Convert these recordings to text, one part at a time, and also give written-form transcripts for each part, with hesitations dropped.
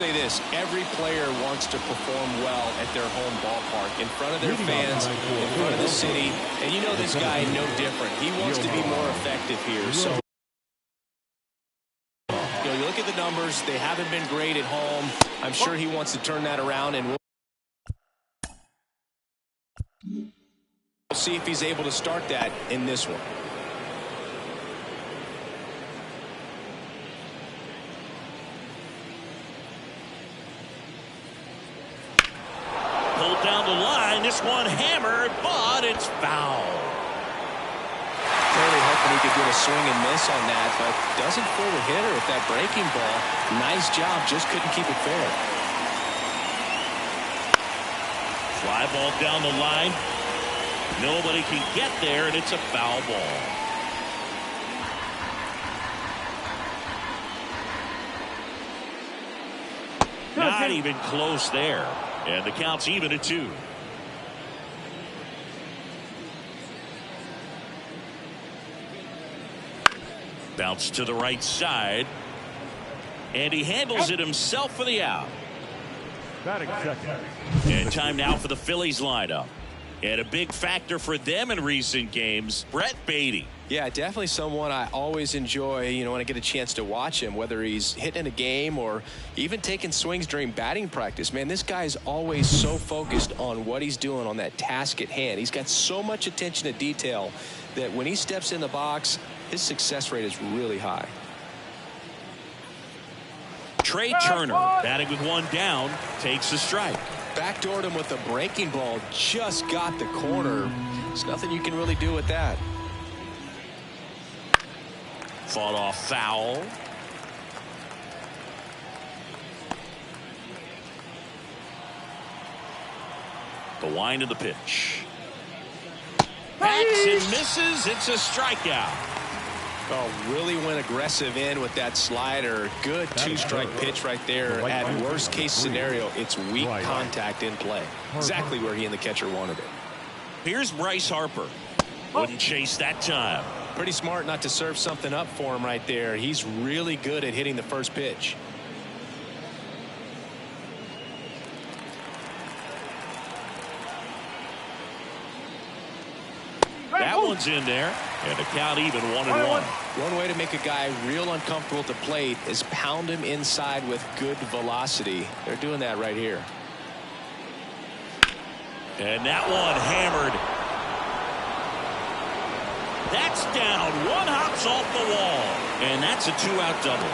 Say this, every player wants to perform well at their home ballpark, in front of their fans, in front of the city, and you know this guy no different. He wants to be more effective here. So, you look at the numbers, they haven't been great at home. I'm sure he wants to turn that around, and we'll see if he's able to start that in this one. Pulled down the line, this one hammered, but it's foul. Totally hoping he could get a swing and miss on that, but doesn't fool the hitter with that breaking ball. Nice job, just couldn't keep it fair. Fly ball down the line. Nobody can get there, and it's a foul ball. Not even close there. And the count's even at 2. Bounce to the right side. And he handles it himself for the out. And time now for the Phillies lineup. And a big factor for them in recent games, Brett Baty. Yeah, definitely someone I always enjoy, when I get a chance to watch him, whether he's hitting a game or even taking swings during batting practice. Man, this guy is always so focused on what he's doing on that task at hand. He's got so much attention to detail that when he steps in the box, his success rate is really high. Trey Turner, batting with one down, takes a strike. Backdoored him with a breaking ball, just got the corner. There's nothing you can really do with that. Fought off foul. The wind of the pitch. Backs and misses. It's a strikeout. Oh, really went aggressive in with that slider. Good two-strike pitch right there. At worst case scenario, it's weak contact in play. Exactly where he and the catcher wanted it. Here's Bryce Harper. Wouldn't chase that time. Pretty smart not to serve something up for him right there. He's really good at hitting the first pitch. That one's in there, and the count even 1-1. One way to make a guy real uncomfortable at the plate is pound him inside with good velocity. They're doing that right here. And that one hammered. That's down. One hops off the wall, and that's a 2-out double.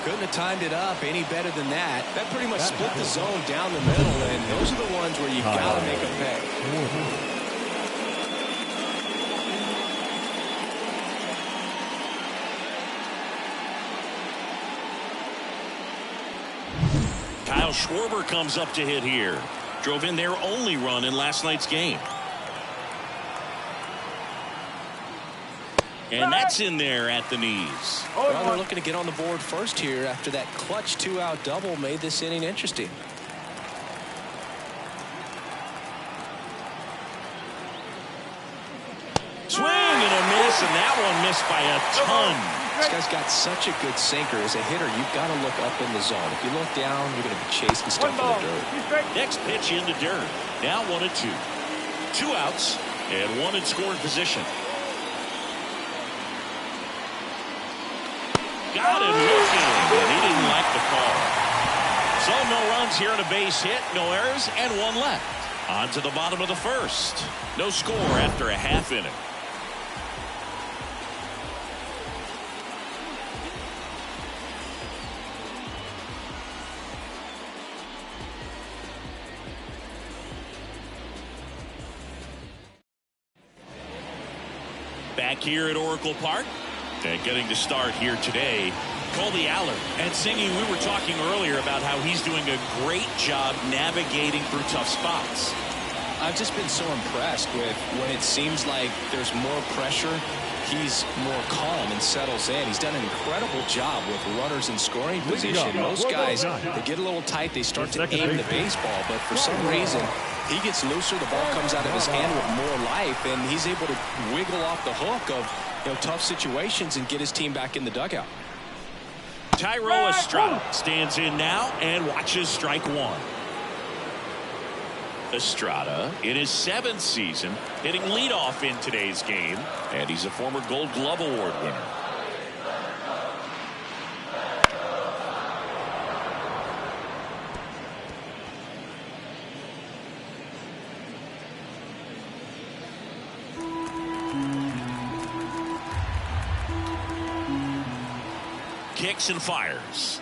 Couldn't have timed it up any better than that. That pretty much split the zone down the middle, and those are the ones where you got to make a pay. Kyle Schwarber comes up to hit here. Drove in their only run in last night's game. And that's in there at the knees. Well, they're looking to get on the board first here after that clutch 2-out double made this inning interesting. Swing and a miss, and that one missed by a ton. This guy's got such a good sinker. As a hitter, you've got to look up in the zone. If you look down, you're going to be chasing stuff in the dirt. Next pitch into dirt. Now 1-2. 2 outs and one in scoring position. Got him looking, and he didn't like the call. So no runs here on a base hit, no errors, and one left. On to the bottom of the first. No score after a half inning. Back here at Oracle Park. And getting to start here today, Colby Allard. And Singy, we were talking earlier about how he's doing a great job navigating through tough spots. I've just been so impressed with when it seems like there's more pressure, he's more calm and settles in. He's done an incredible job with runners in scoring position. Most guys, they get a little tight, they start to aim the baseball, but for some reason, he gets looser, the ball comes out of his hand with more life, and he's able to wiggle off the hook of tough situations and get his team back in the dugout. Tyro Estrada stands in now and watches strike one. Estrada in his 7th season hitting leadoff in today's game, and he's a former Gold Glove Award winner. Kicks and fires.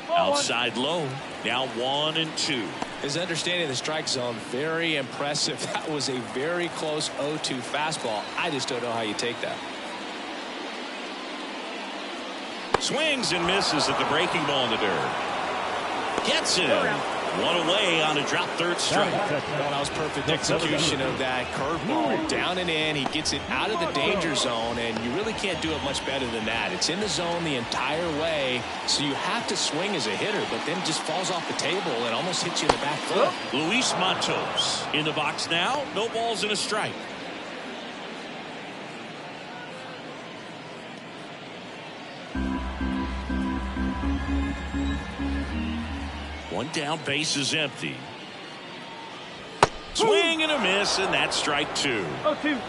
Outside low. Now 1-2. His understanding of the strike zone, very impressive. That was a very close 0-2 fastball. I just don't know how you take that. Swings and misses at the breaking ball in the dirt. Gets him. One away on a drop third strike. Well, that was perfect execution of that curveball. Down and in. He gets it out of the danger zone, and you really can't do it much better than that. It's in the zone the entire way, so you have to swing as a hitter, but then just falls off the table and almost hits you in the back foot. Luis Matos in the box now. No balls and a strike. One down, base is empty. Swing and a miss, and that's strike two. 0-2.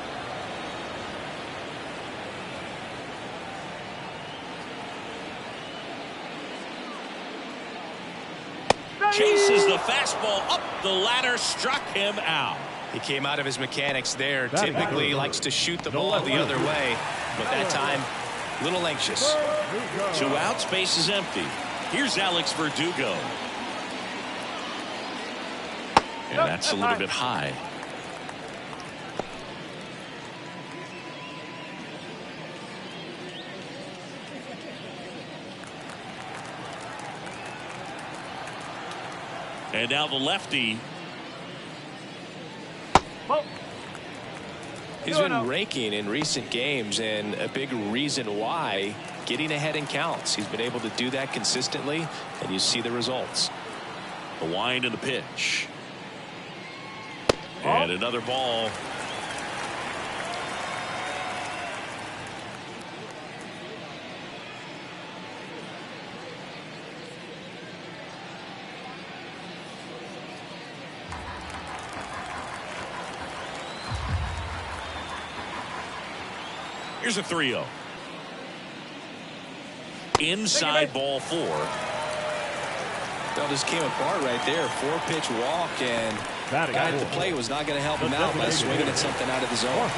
Chases the fastball up the ladder, struck him out. He came out of his mechanics there. Typically likes to shoot the ball the other way, but that time, a little anxious. 2 outs, base is empty. Here's Alex Verdugo. And that's a little bit high. And now the lefty. He's been raking in recent games, and a big reason why, getting ahead in counts. He's been able to do that consistently, and you see the results. The wind and the pitch. And another ball. Here's a 3-0. Inside ball 4. Well, just came apart right there. 4-pitch walk, and the guy at the plate was not going to help him out by swinging at something out of the zone.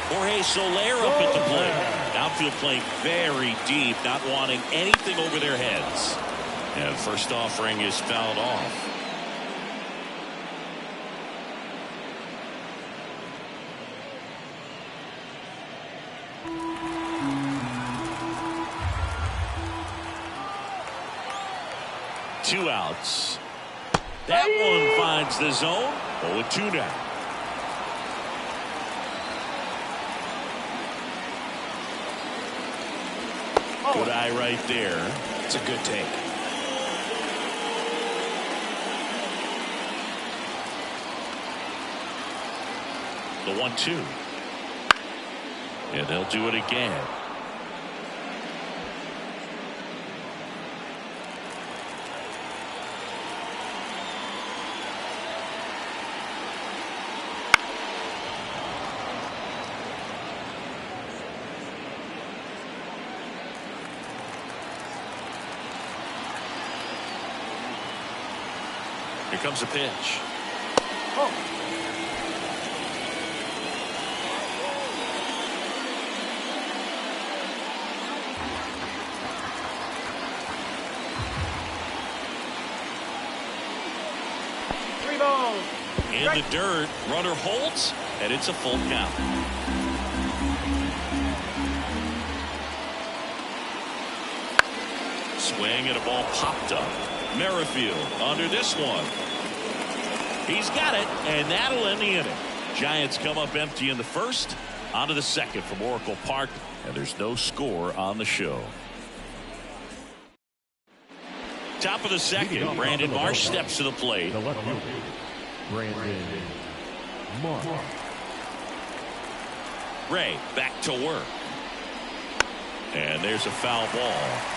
Jorge Soler up at the plate. Outfield playing very deep, not wanting anything over their heads. And first offering is fouled off. Two outs. That one finds the zone. 0-2 now. Good eye right there. It's a good take. The 1-2. And they'll do it again. Here comes a pitch. In the dirt, runner holds, and it's a full count. Swing and a ball popped up. Merrifield under this one. He's got it, and that'll end the inning. Giants come up empty in the first. On to the second from Oracle Park, and there's no score on the show. Top of the second, Brandon Marsh steps to the plate. Brandon Marsh. Ray back to work. And there's a foul ball.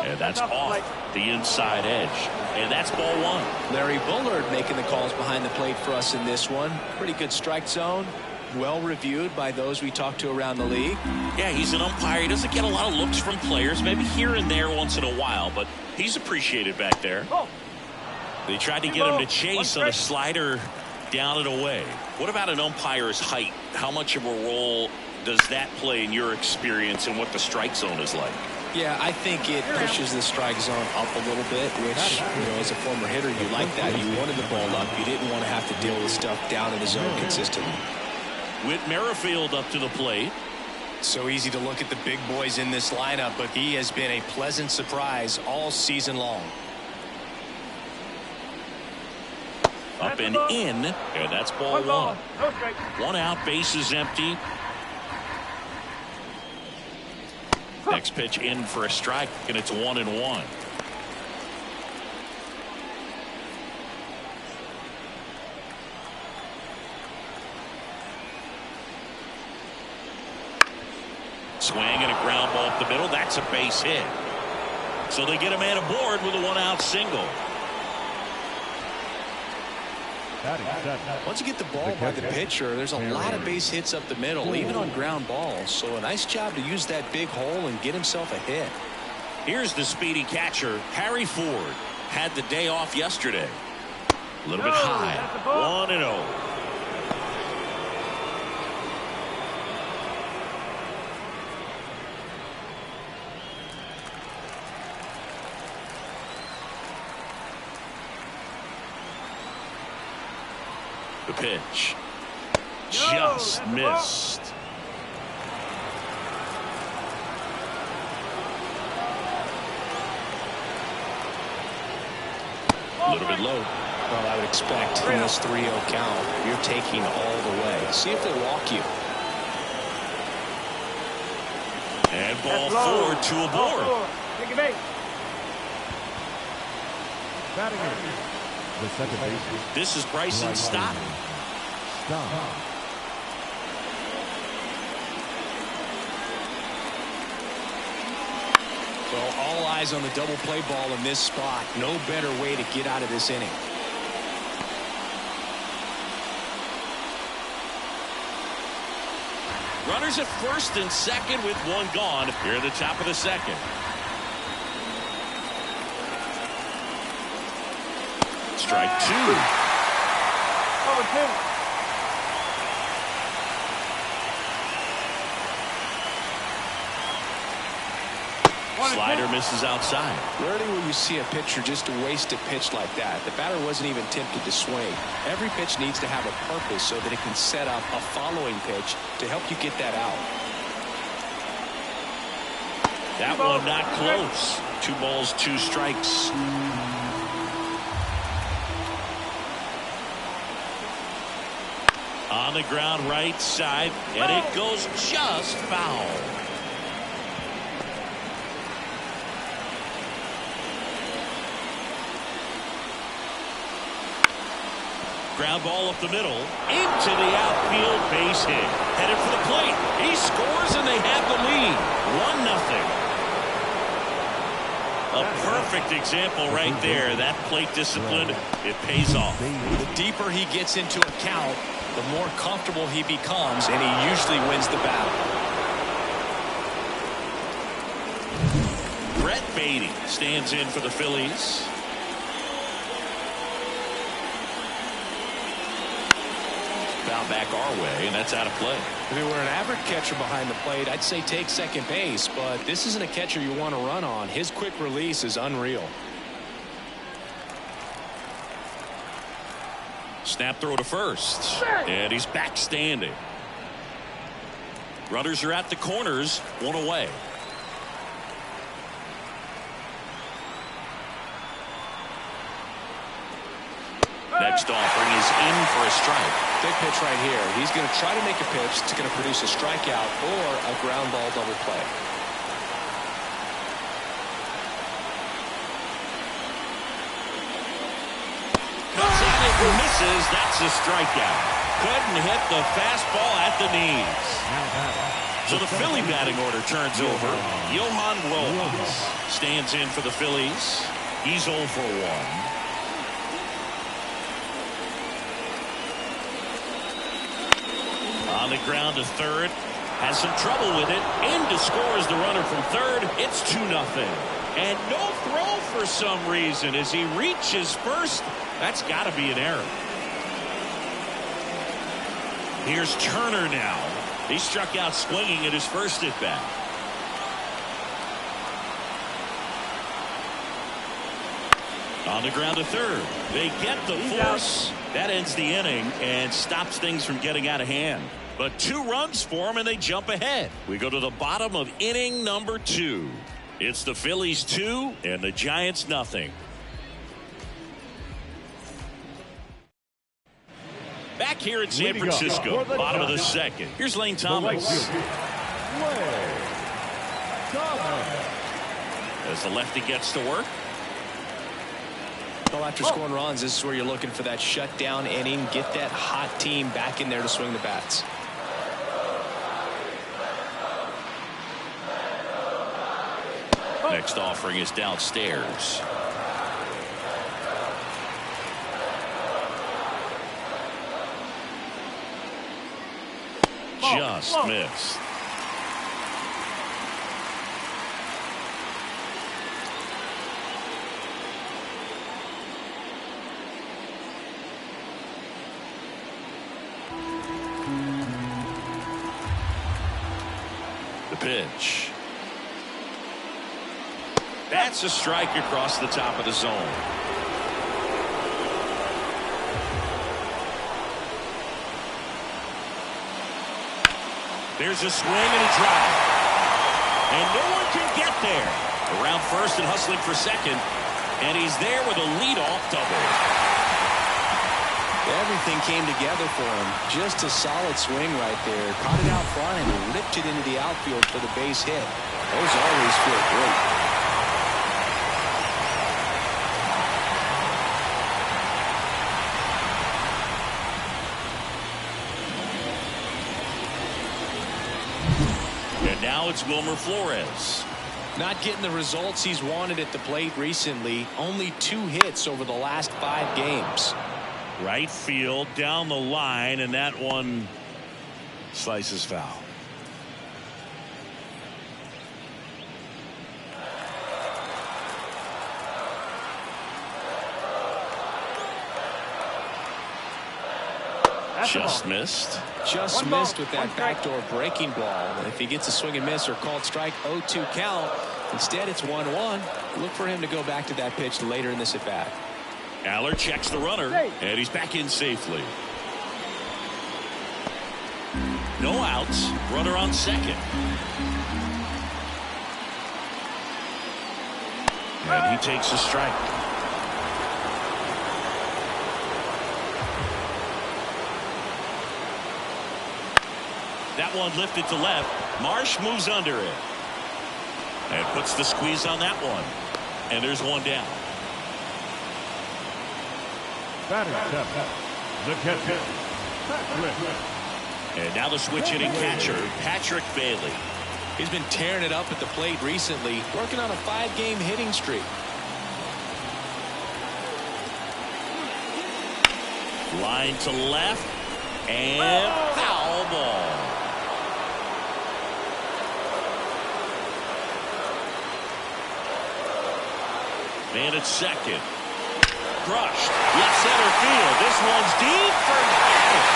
And that's off the inside edge. And that's ball one. Larry Bullard making the calls behind the plate for us in this one. Pretty good strike zone. Well reviewed by those we talked to around the league. Yeah, he's an umpire. He doesn't get a lot of looks from players, maybe here and there once in a while, but he's appreciated back there. They tried to get him to chase on a slider down and away. What about an umpire's height? How much of a role does that play in your experience and what the strike zone is like? Yeah, I think it pushes the strike zone up a little bit, which, as a former hitter, you like that. You wanted the ball up. You didn't want to have to deal with stuff down in the zone consistently. Whit Merrifield up to the plate. So easy to look at the big boys in this lineup, but he has been a pleasant surprise all season long. Up and in, and that's ball one. One out, bases empty. Next pitch in for a strike, and it's 1-1. Swing and a ground ball up the middle. That's a base hit. So they get a man aboard with a one-out single. Once you get the ball by the pitcher, there's a lot of base hits up the middle, even on ground balls. So a nice job to use that big hole and get himself a hit. Here's the speedy catcher, Harry Ford. Had the day off yesterday. A little bit high. 1-0. The pitch just missed. A little bit low. Well, I would expect in this 3-0 count, you're taking all the way. See if they walk you. And ball forward to a board. Batting in. The second baseman. This is Bryson Stott. Well, all eyes on the double play ball in this spot. No better way to get out of this inning. Runners at first and second with one gone here at the top of the second. Strike two. Slider misses outside. Rarely will you see a pitcher just waste a pitch like that. The batter wasn't even tempted to swing. Every pitch needs to have a purpose so that it can set up a following pitch to help you get that out. That one not close. 2 balls, 2 strikes. On the ground right side, and it goes just foul. Ground ball up the middle, into the outfield, base hit. Headed for the plate. He scores and they have the lead. 1-0. A perfect example right there. That plate discipline, it pays off. The deeper he gets into a count, the more comfortable he becomes, and he usually wins the battle. Brett Beatty stands in for the Phillies. Foul back our way, and that's out of play. If we were an average catcher behind the plate, I'd say take second base, but this isn't a catcher you want to run on. His quick release is unreal. Snap throw to first, and he's back standing. Runners are at the corners, 1 away. Next offering is in for a strike. Big pitch right here. He's going to try to make a pitch that's going to produce a strikeout or a ground ball double play. misses. That's a strikeout. Couldn't hit the fastball at the knees. So the Philly batting order turns over. Johan Rojas stands in for the Phillies. He's 0 for 1. On the ground to third. Has some trouble with it. In to score as the runner from third. It's 2-0. And no throw for some reason as he reaches first. That's got to be an error. Here's Turner now. He struck out swinging at his first at bat. On the ground to third. They get the force. That ends the inning and stops things from getting out of hand. But 2 runs for them and they jump ahead. We go to the bottom of inning number 2. It's the Phillies 2 and the Giants nothing. Back here at San Francisco, bottom of the second. Here's Lane Thomas. As the lefty gets to work. Well, after scoring runs, this is where you're looking for that shutdown inning. Get that hot team back in there to swing the bats. Next offering is downstairs. Just missed. The pitch. That's a strike across the top of the zone. There's a swing and a drive. And no one can get there. Around first and hustling for second. And he's there with a leadoff double. Everything came together for him. Just a solid swing right there. Caught it out front and ripped it into the outfield for the base hit. Those always feel great. Now it's Wilmer Flores. Not getting the results he's wanted at the plate recently. Only 2 hits over the last 5 games. Right field down the line, and that one slices foul. Just missed. Just missed with that backdoor breaking ball. If he gets a swing and miss or called strike, 0-2 count. Instead, it's 1-1. Look for him to go back to that pitch later in this at bat. Aller checks the runner, and he's back in safely. No outs. Runner on second. And he takes a strike. That one lifted to left. Marsh moves under it. And puts the squeeze on that one. And there's one down. Batting seven, the catcher, Patrick. And now the switch hitting catcher, Patrick Bailey. He's been tearing it up at the plate recently, working on a 5-game hitting streak. Line to left. And foul ball. Man at second. Crushed. Left center field. This one's deep. Forget it.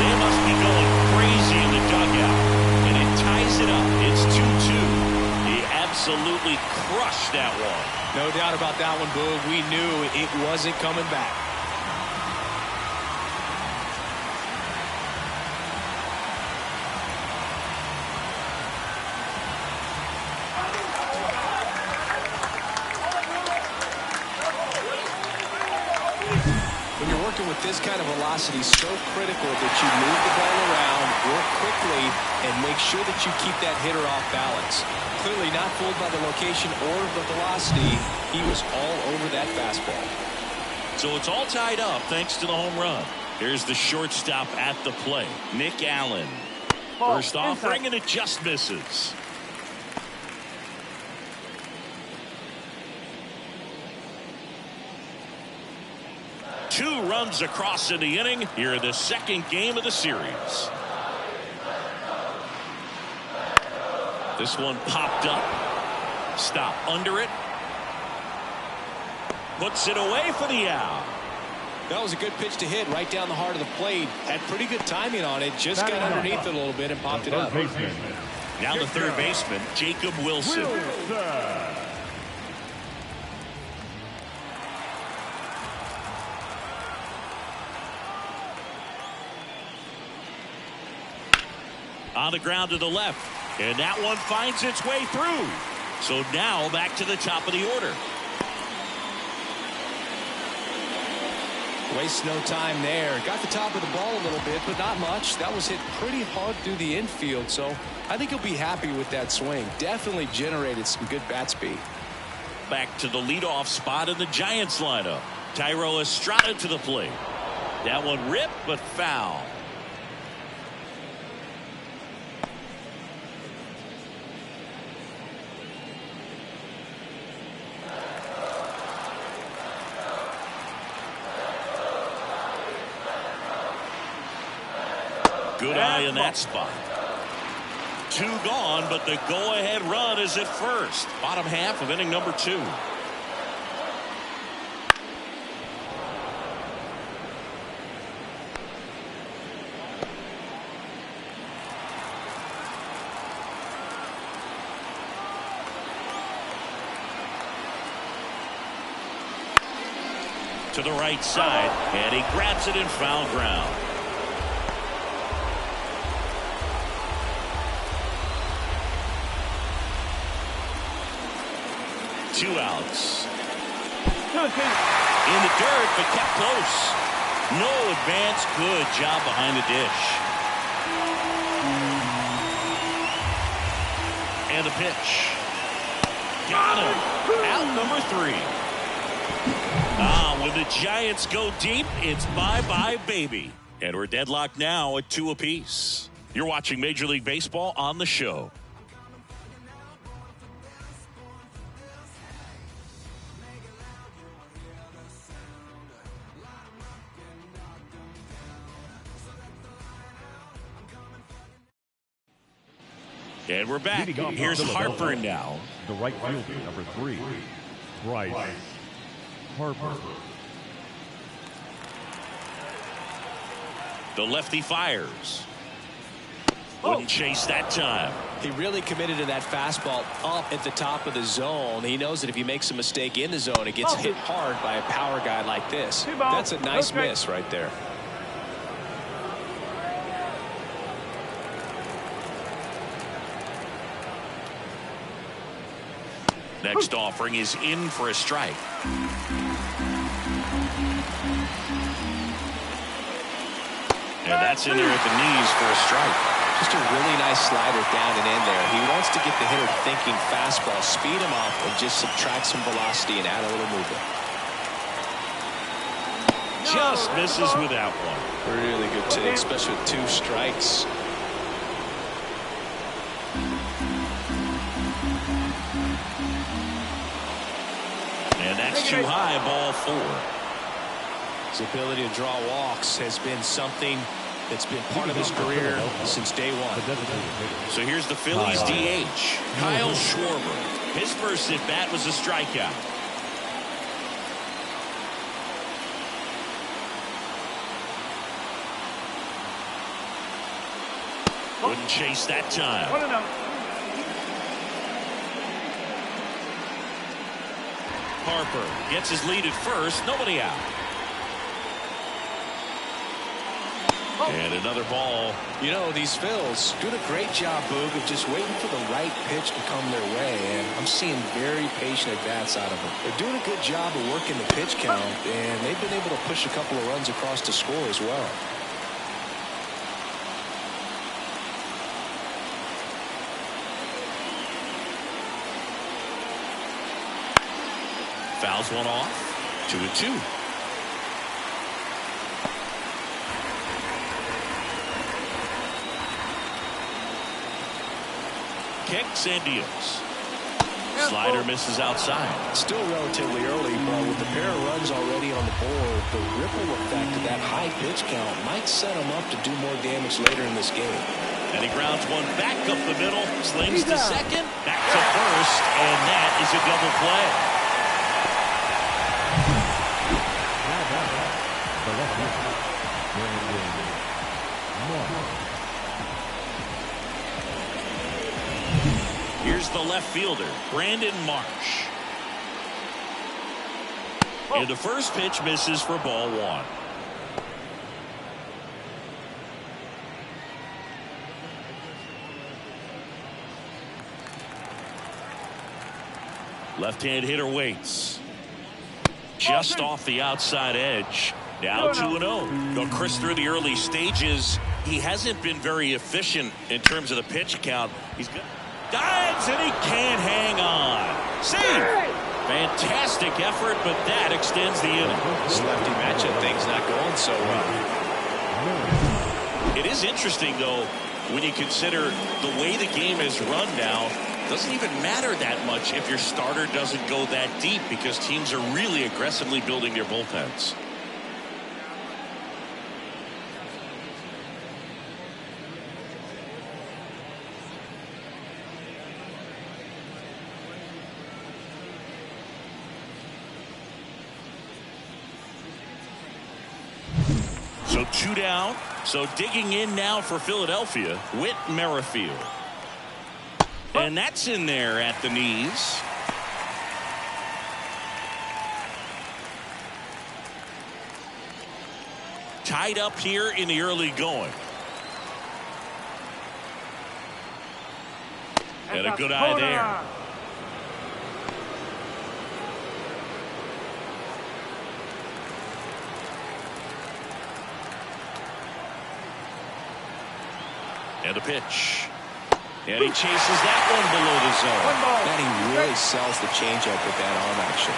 They must be going crazy in the dugout. And it ties it up. It's 2-2. He absolutely crushed that one. No doubt about that one, Boog. We knew it wasn't coming back. When you're working with this kind of velocity, so critical that you move the ball around, work quickly, and make sure that you keep that hitter off balance. Clearly not fooled by the location or the velocity. He was all over that fastball. So it's all tied up thanks to the home run. Here's the shortstop at the plate, Nick Allen. First offering, and it just misses. Two runs across in the inning here in the second game of the series. This one popped up. Stop under it. Puts it away for the out. That was a good pitch to hit right down the heart of the plate. Had pretty good timing on it. Just got underneath it a little bit and popped it up. Now the third baseman, Jacob Wilson. On the ground to the left. And that one finds its way through. So now back to the top of the order. Wastes no time there. Got the top of the ball a little bit, but not much. That was hit pretty hard through the infield, so I think he'll be happy with that swing. Definitely generated some good bat speed. Back to the leadoff spot in the Giants lineup. Tyro Estrada to the plate. That one ripped, but foul. Good eye in that spot. Two gone, but the go-ahead run is at first. Bottom half of inning number 2. To the right side, and he grabs it in foul ground. Two outs. In the dirt, but kept close. No advance. Good job behind the dish. And the pitch. Got him. Out number 3. When the Giants go deep, it's bye-bye, baby. And we're deadlocked now at 2 apiece. You're watching Major League Baseball on the show. And we're back. Here's Harper now. The right fielder, number 3, Bryce Harper. The lefty fires. Wouldn't chase that time. He really committed to that fastball up at the top of the zone. He knows that if he makes a mistake in the zone, it gets hit hard by a power guy like this. That's a nice miss right there. Next offering is in for a strike. And that's in there at the knees for a strike. Just a really nice slider down and in there. He wants to get the hitter thinking fastball, speed him up, and just subtract some velocity and add a little movement. Just misses with that one. Really good take, especially with 2 strikes. And that's too high, ball 4. His ability to draw walks has been something that's been part of his career since day 1. So here's the Phillies DH, Kyle Schwarber. His first at bat was a strikeout. Wouldn't chase that time. Harper gets his lead at first. Nobody out. And another ball. You know, these Phils doing a great job, Boog, of just waiting for the right pitch to come their way, and I'm seeing very patient at-bats out of them. They're doing a good job of working the pitch count, and they've been able to push a couple of runs across to score as well. Fouls one off. 2-2. Kicks and deals. Slider misses outside. Still relatively early, but with the pair of runs already on the board, the ripple effect of that high pitch count might set him up to do more damage later in this game. And he grounds one back up the middle, slings to second, back to first, and that is a double play. Here's the left fielder, Brandon Marsh. And the first pitch misses for ball one. Left-hand hitter waits. Just off the outside edge. Now 2-0. Though Chris, through the early stages, he hasn't been very efficient in terms of the pitch count. He's got dives and he can't hang on. Save! Fantastic effort, but that extends the inning. This lefty matchup thing's not going so well. It is interesting, though, when you consider the way the game is run now. Doesn't even matter that much if your starter doesn't go that deep, because teams are really aggressively building their bullpens. So 2 down. So digging in now for Philadelphia, Whit Merrifield. And that's in there at the knees. Tied up here in the early going. And a good eye there. And a pitch. And he chases that one below the zone. And he really sells the changeup with that arm action.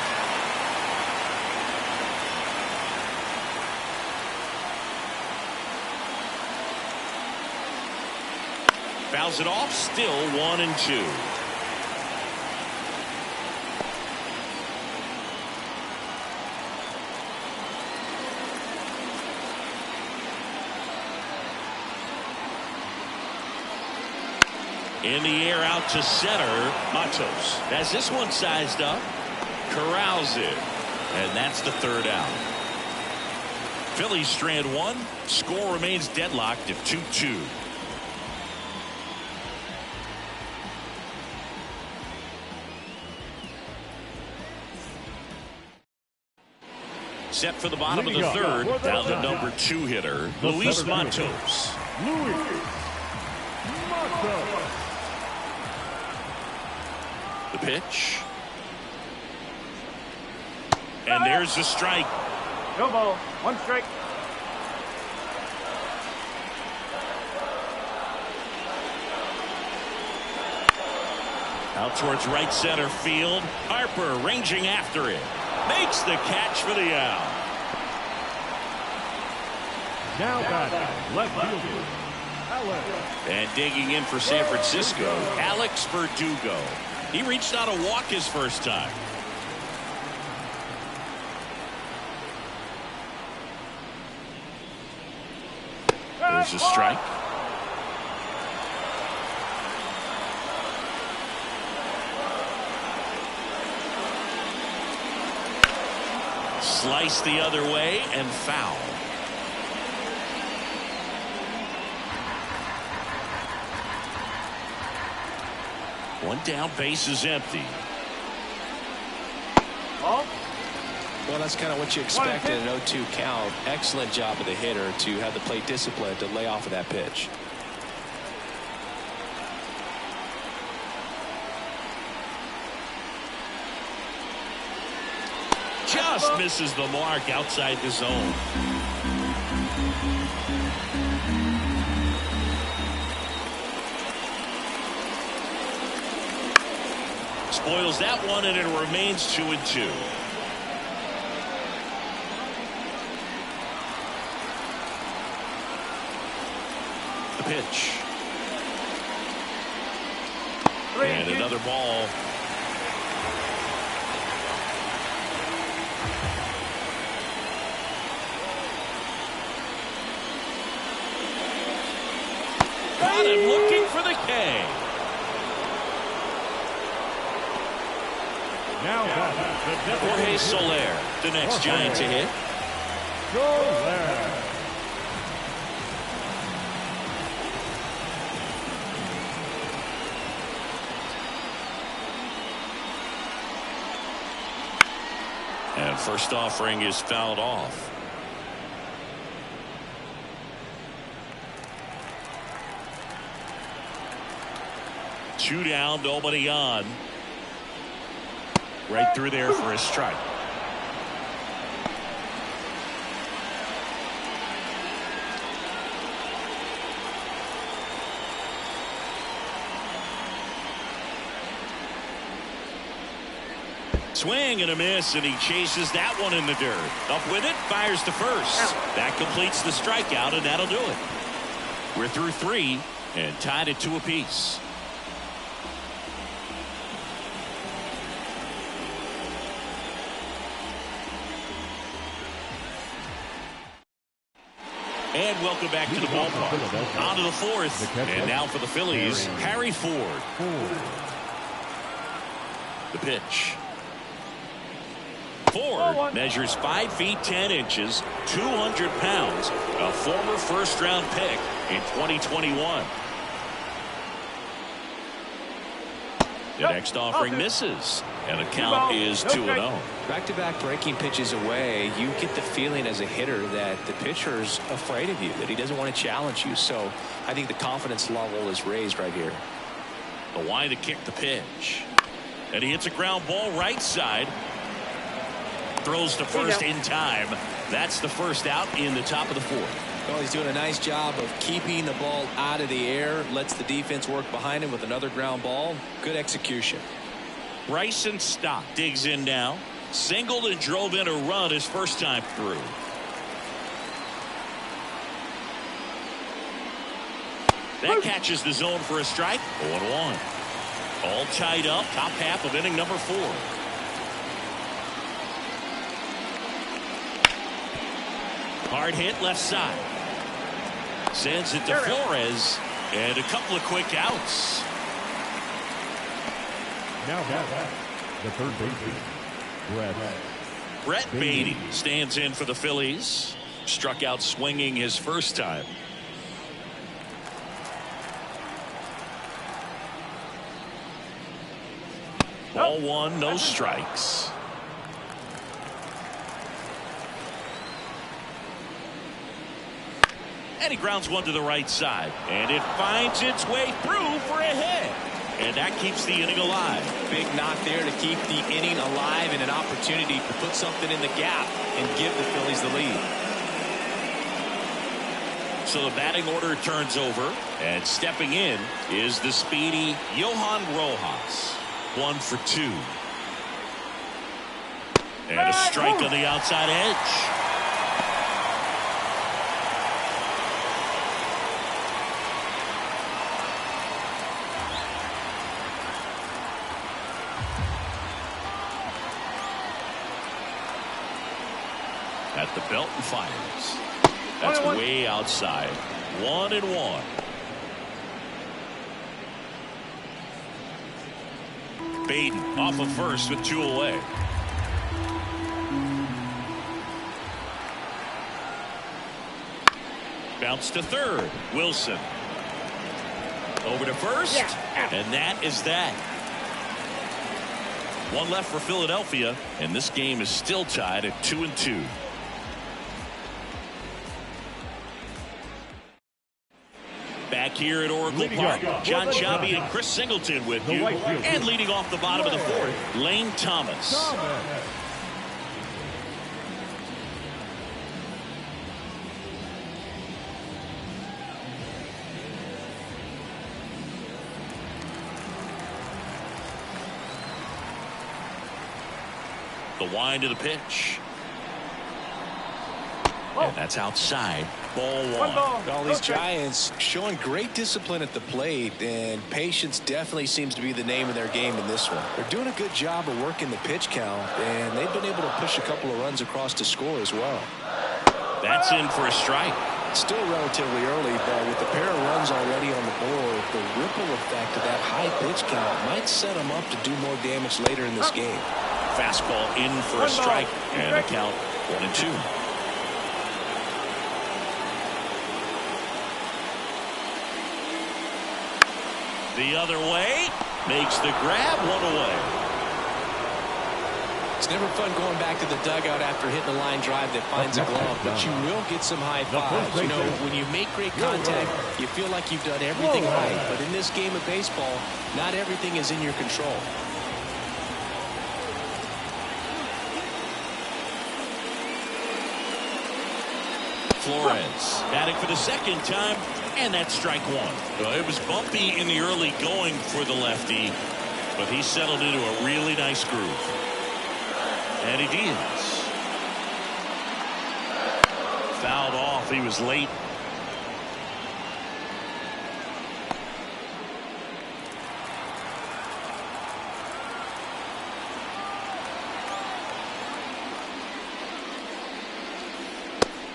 Fouls it off. Still 1-2. In the air out to center. Matos has this one sized up. Corrals it. And that's the third out. Phillies strand one. Score remains deadlocked at 2-2. Set for the bottom of the third. Down the number 2 hitter, Luis Matos. The pitch. And there's the strike. No ball. 1 strike. Out towards right center field. Harper ranging after it. Makes the catch for the out. Now batting, left fielder, Alex. And digging in for San Francisco, Alex Verdugo. He reached out a walk his first time. There's a strike. Slice the other way and foul. One down, base is empty. Ball. Well, that's kind of what you expect in an 0-2 count. Excellent job of the hitter to have the plate discipline to lay off of that pitch. Just misses the mark outside the zone. Spoils that one, and it remains 2-2. The pitch. And another ball. Got him looking for the K. Now Jorge Soler, the next Giant to hit. Soler. And first offering is fouled off. Two down, nobody on. Right through there for a strike. Swing and a miss, and he chases that one in the dirt. Up with it, fires to first. That completes the strikeout, and that'll do it. We're through 3 and tied at 2 apiece. And welcome back to the ballpark. On to the 4th, and now for the Phillies, Harry Ford. The pitch. Ford measures 5 feet 10 inches, 200 pounds, a former first-round pick in 2021. The next offering misses, and the count is 2-0. Back-to-back breaking pitches away, you get the feeling as a hitter that the pitcher's afraid of you, that he doesn't want to challenge you. So I think the confidence level is raised right here. The line to kick the pitch. And he hits a ground ball right side. Throws to first in time. That's the first out in the top of the 4th. Well, he's doing a nice job of keeping the ball out of the air. Lets the defense work behind him with another ground ball. Good execution. Bryson Stott digs in now. Singled and drove in a run his first time through. That catches the zone for a strike. 0-1. All tied up. Top half of inning number 4. Hard hit left side. Sends it to Flores. And a couple of quick outs. Now the third baseman, Brett Beatty stands in for the Phillies. Struck out swinging his first time. Ball 1, no strikes. And he grounds one to the right side. And it finds its way through for a hit. And that keeps the inning alive. Big knock there to keep the inning alive and an opportunity to put something in the gap and give the Phillies the lead. So the batting order turns over. And stepping in is the speedy Johan Rojas. 1 for 2. And a strike on the outside edge. At the belt and fires. That's way outside. 1-1. Baden off of first with 2 away. Bounce to third. Wilson. Over to first. And that is that. 1 left for Philadelphia. And this game is still tied at 2-2. Back here at Oracle Park, John Chabi and Chris Singleton with you. And leading off the bottom of the fourth, Lane Thomas. The wind of the pitch. And that's outside. Ball one. Well, these Giants showing great discipline at the plate, and patience definitely seems to be the name of their game in this one. They're doing a good job of working the pitch count, and they've been able to push a couple of runs across to score as well. That's in for a strike. It's still relatively early, but with the pair of runs already on the board, the ripple effect of that high pitch count might set them up to do more damage later in this game. Fastball in for a strike, and the count 1-2. The other way, makes the grab, one away. It's never fun going back to the dugout after hitting a line drive that finds a glove, but you will get some high fives. You know, when you make great contact, you feel like you've done everything right. But in this game of baseball, not everything is in your control. Flores batting for the second time, and that's strike one. Well, it was bumpy in the early going for the lefty, but he settled into a really nice groove. And he did. Fouled off. He was late.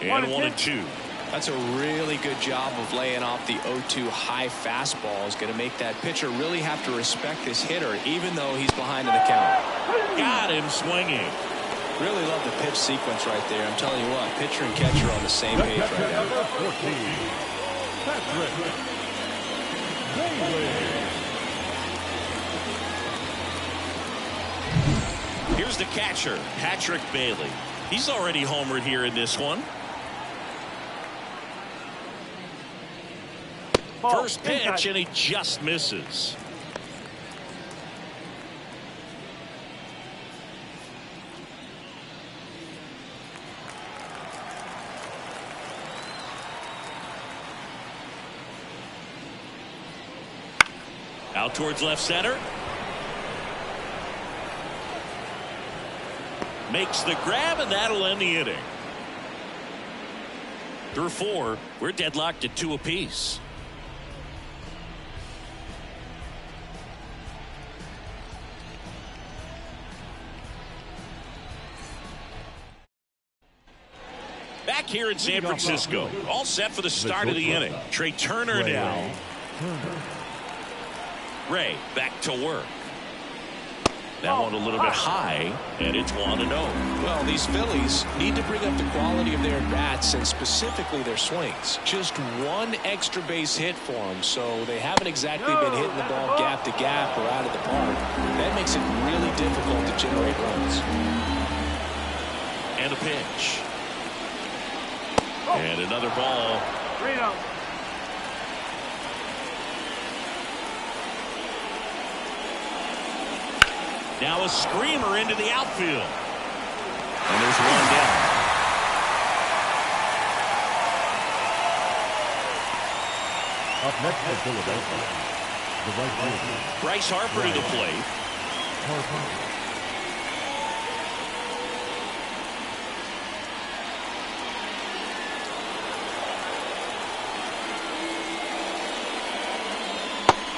And 1-2. That's a really good job of laying off the 0-2 high fastball. Is going to make that pitcher really have to respect this hitter, even though he's behind in the count. Got him swinging. Really love the pitch sequence right there. I'm telling you what, pitcher and catcher are on the same page right now. Here's the catcher, Patrick Bailey. He's already homered here in this one. First pitch, and he just misses. Out towards left center. Makes the grab, and that'll end the inning. Through four, we're deadlocked at 2 apiece. Back here in San Francisco, all set for the start of the inning. Trey Turner now. Ray back to work. That one a little bit high, and it's 1-0. Well, these Phillies need to bring up the quality of their bats and specifically their swings. Just one extra base hit for them, so they haven't exactly been hitting the ball gap to gap or out of the park. That makes it really difficult to generate runs. And a pitch. And another ball. 3-0. Now a screamer into the outfield. And there's one down. Up next for Philadelphia, the right fielder, Bryce Harper to the plate. Harper.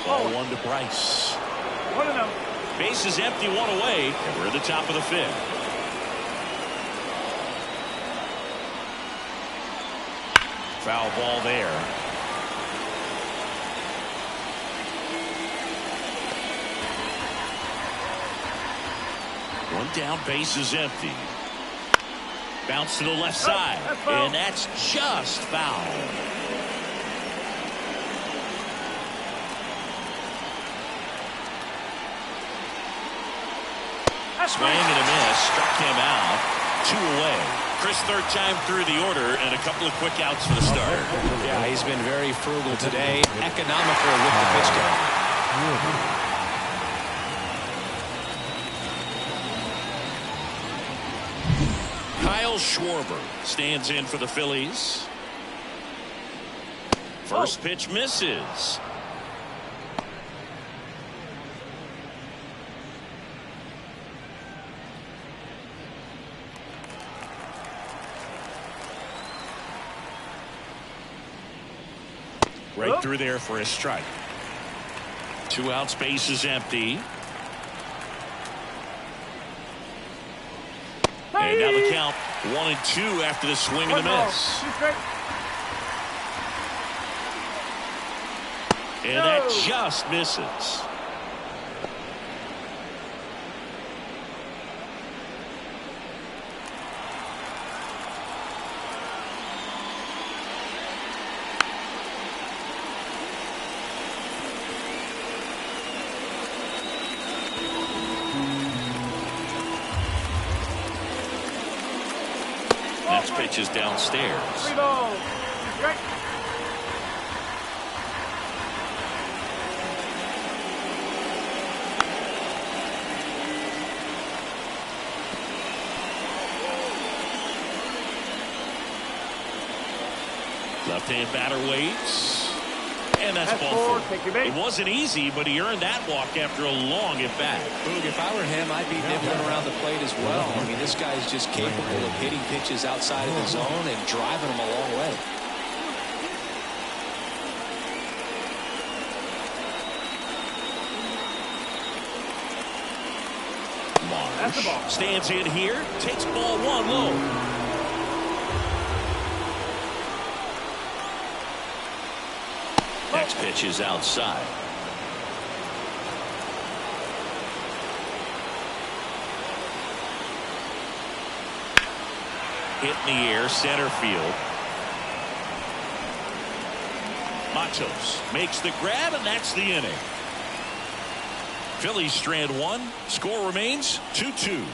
Ball one to Bryce. 1-0. Base is empty, one away, and we're at the top of the fifth. Foul ball there. One down, base is empty. Bounce to the left side, and that's just foul. Swing and a miss. Struck him out. 2 away. Chris, third time through the order and a couple of quick outs for the starter. Yeah, he's been very frugal today. Economical with the pitch count. Kyle Schwarber stands in for the Phillies. First pitch misses. Right through there for a strike. 2 outs, base is empty. And now the count 1-2 after the swing and the miss. And that just misses. Next pitch is downstairs. 3 balls. 2 strikes. Left-hand batter waits. And that's ball 4. It wasn't easy, but he earned that walk after a long at-bat. Boog, if I were him, I'd be nibbling around the plate as well. I mean, this guy's just capable of hitting pitches outside of the zone and driving them a long way. Marsh stands in here, takes ball 1 low. Next pitch is outside. Hit in the air, center field. Matos makes the grab, and that's the inning. Phillies strand 1. Score remains 2-2.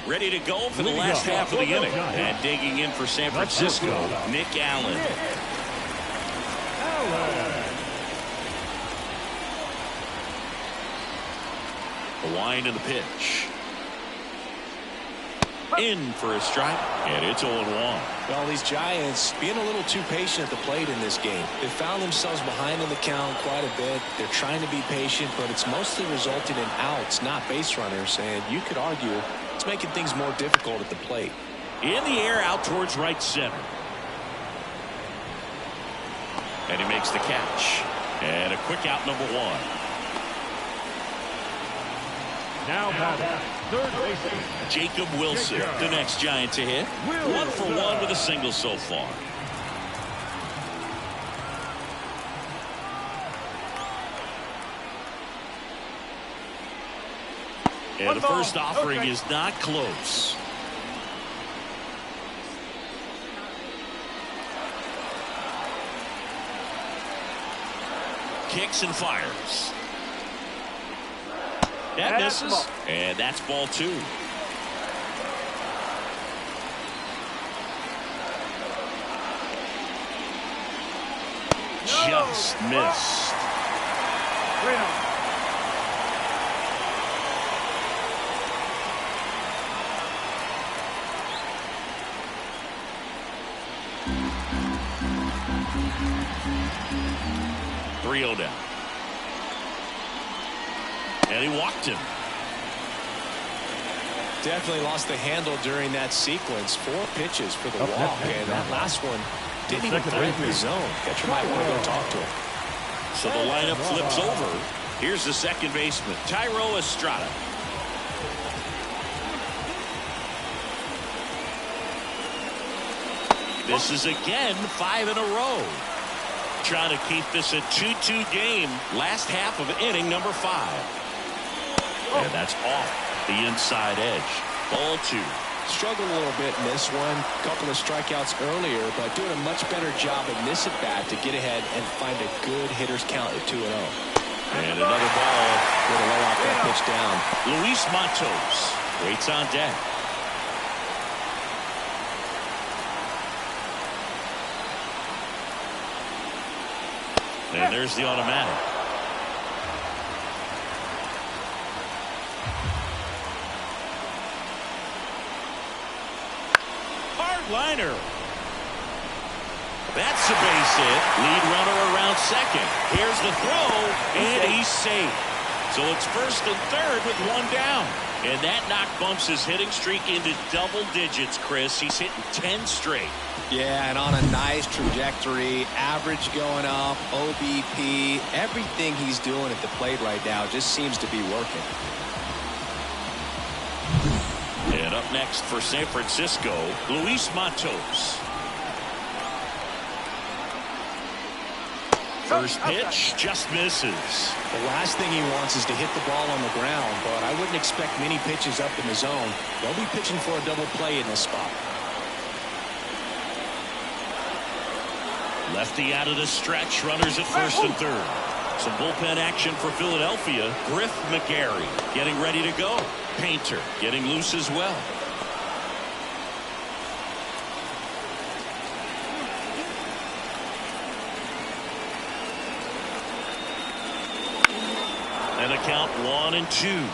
Ready to go for the last half of the inning. And digging in for San Francisco, Nick Allen. The wind and the pitch. In for a strike, and it's 0-1. Well, these Giants being a little too patient at the plate in this game. They found themselves behind in the count quite a bit. They're trying to be patient, but it's mostly resulting in outs, not base runners. And you could argue it's making things more difficult at the plate. In the air, out towards right center. And he makes the catch. And a quick out, number 1. Now batting, third baseman Jacob Wilson, the next Giant to hit. 1 for 1 with a single so far. And the first offering is not close. Kicks and fires. That misses, and that's ball 2. Just missed. Three-0 down. And he walked him. Definitely lost the handle during that sequence. 4 pitches for the walk, and that last one didn't even threaten the zone. Catcher might want to go talk to him. So the lineup flips over. Here's the second baseman, Thairo Estrada. This is again 5 in a row. Trying to keep this a 2-2 game. Last half of inning number 5. And that's off the inside edge. Ball 2. Struggled a little bit in this one. A couple of strikeouts earlier, but doing a much better job in this at bat to get ahead and find a good hitter's count at 2-0. And another ball with a lay off that pitch down. Luis Matos waits on deck. And there's the automatic. Hard liner. That's a base hit. Lead runner around second. Here's the throw, and he's safe. So it's first and third with one down. And that knock bumps his hitting streak into double digits, Chris. He's hitting 10 straight. Yeah, and on a nice trajectory. Average going up, OBP. Everything he's doing at the plate right now just seems to be working. And up next for San Francisco, Luis Matos. First pitch just misses. The last thing he wants is to hit the ball on the ground, but I wouldn't expect many pitches up in the zone. They'll be pitching for a double play in this spot. Lefty out of the stretch, runners at first and third. Some bullpen action for Philadelphia. Griff McGarry getting ready to go. Painter getting loose as well. And a count 1-2.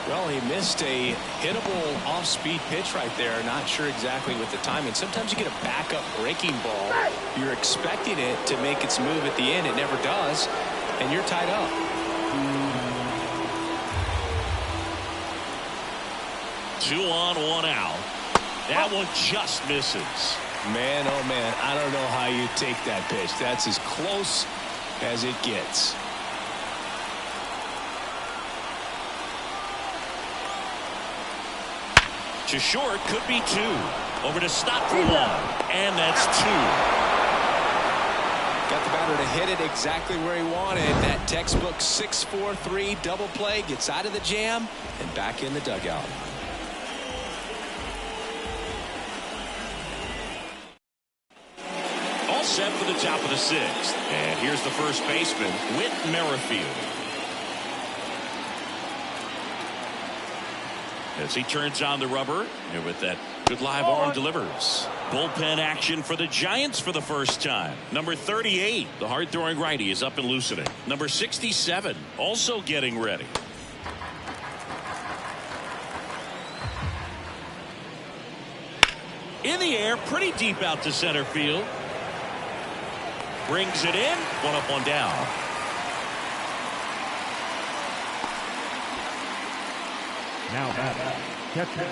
Well, he missed a hittable off-speed pitch right there. Not sure exactly with the timing. Sometimes you get a backup breaking ball. You're expecting it to make its move at the end. It never does, and you're tied up. 2 on, 1 out. That one just misses. Man, oh man, I don't know how you take that pitch. That's as close as it gets. To short, could be 2. Over to stop for 1, and that's 2. Got the batter to hit it exactly where he wanted. That textbook 6-4-3 double play, gets out of the jam and back in the dugout. All set for the top of the 6th. And here's the first baseman, Whit Merrifield. As he turns on the rubber, and with that good live arm delivers. Bullpen action for the Giants for the first time. Number 38, the hard-throwing righty, is up and loosening. Number 67, also getting ready. In the air, pretty deep out to center field. Brings it in, 1 up, 1 down. Now batting, catcher.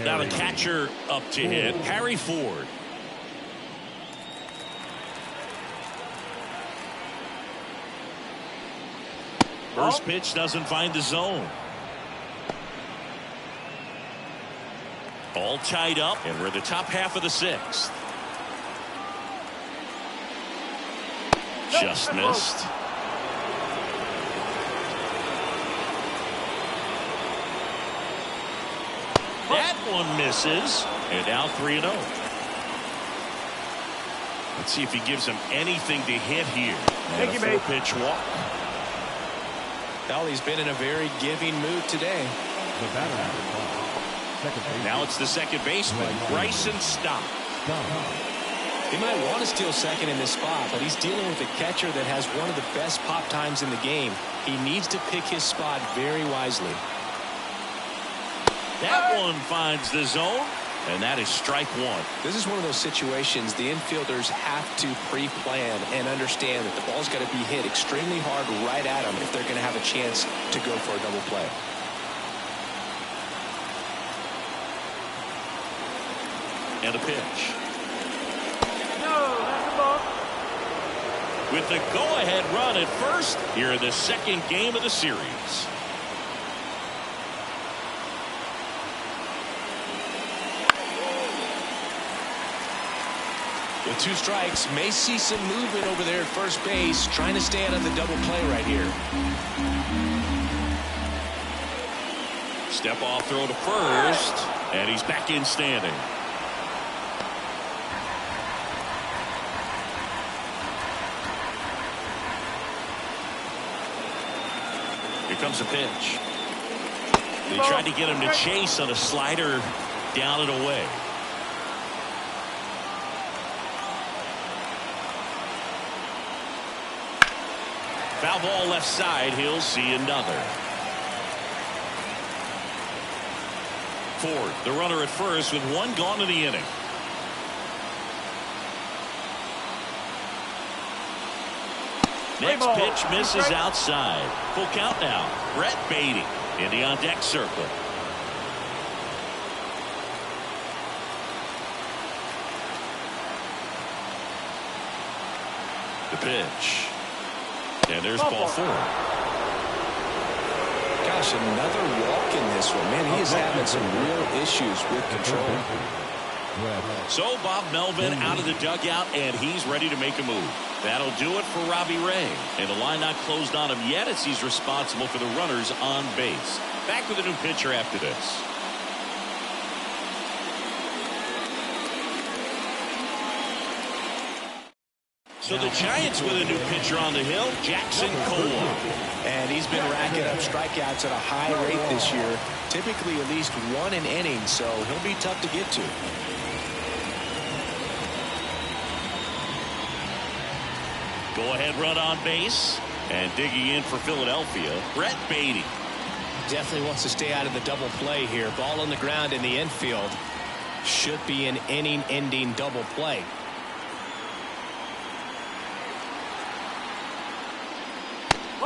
Now the catcher up to hit, Harry Ford. First pitch doesn't find the zone. All tied up, and we're the top half of the 6th. Just missed. That one misses, and now 3-0. Let's see if he gives him anything to hit here. And a 4-pitch walk. Well, he's been in a very giving mood today. The batter. Now it's the second baseman, Bryson Stott. He might want to steal second in this spot, but he's dealing with a catcher that has one of the best pop times in the game. He needs to pick his spot very wisely. That one finds the zone, and that is strike 1. This is one of those situations the infielders have to pre-plan and understand that the ball's got to be hit extremely hard right at them if they're going to have a chance to go for a double play. And a pitch. No, that's a ball. With the go-ahead run at first, here in the second game of the series. With 2 strikes, may see some movement over there at first base, trying to stay out of the double play right here. Step off throw to first. And he's back in standing. Here comes a pitch. They tried to get him to chase on a slider down and away. Foul ball left side. He'll see another. Ford, the runner at first with one gone in the inning. Next pitch misses outside. Full count now. Brett Beatty in the on deck circle. The pitch. And there's ball 4. Gosh, another walk in this one. Man, he is having some real issues with control. So Bob Melvin out of the dugout, and he's ready to make a move. That'll do it for Robbie Ray. And the line not closed on him yet as he's responsible for the runners on base. Back with a new pitcher after this. So the Giants with a new pitcher on the hill, Jackson Cole. And he's been racking up strikeouts at a high rate this year. Typically at least 1 an inning, so he'll be tough to get to. Go ahead run on base. And digging in for Philadelphia, Brett Beatty. Definitely wants to stay out of the double play here. Ball on the ground in the infield. Should be an inning-ending double play.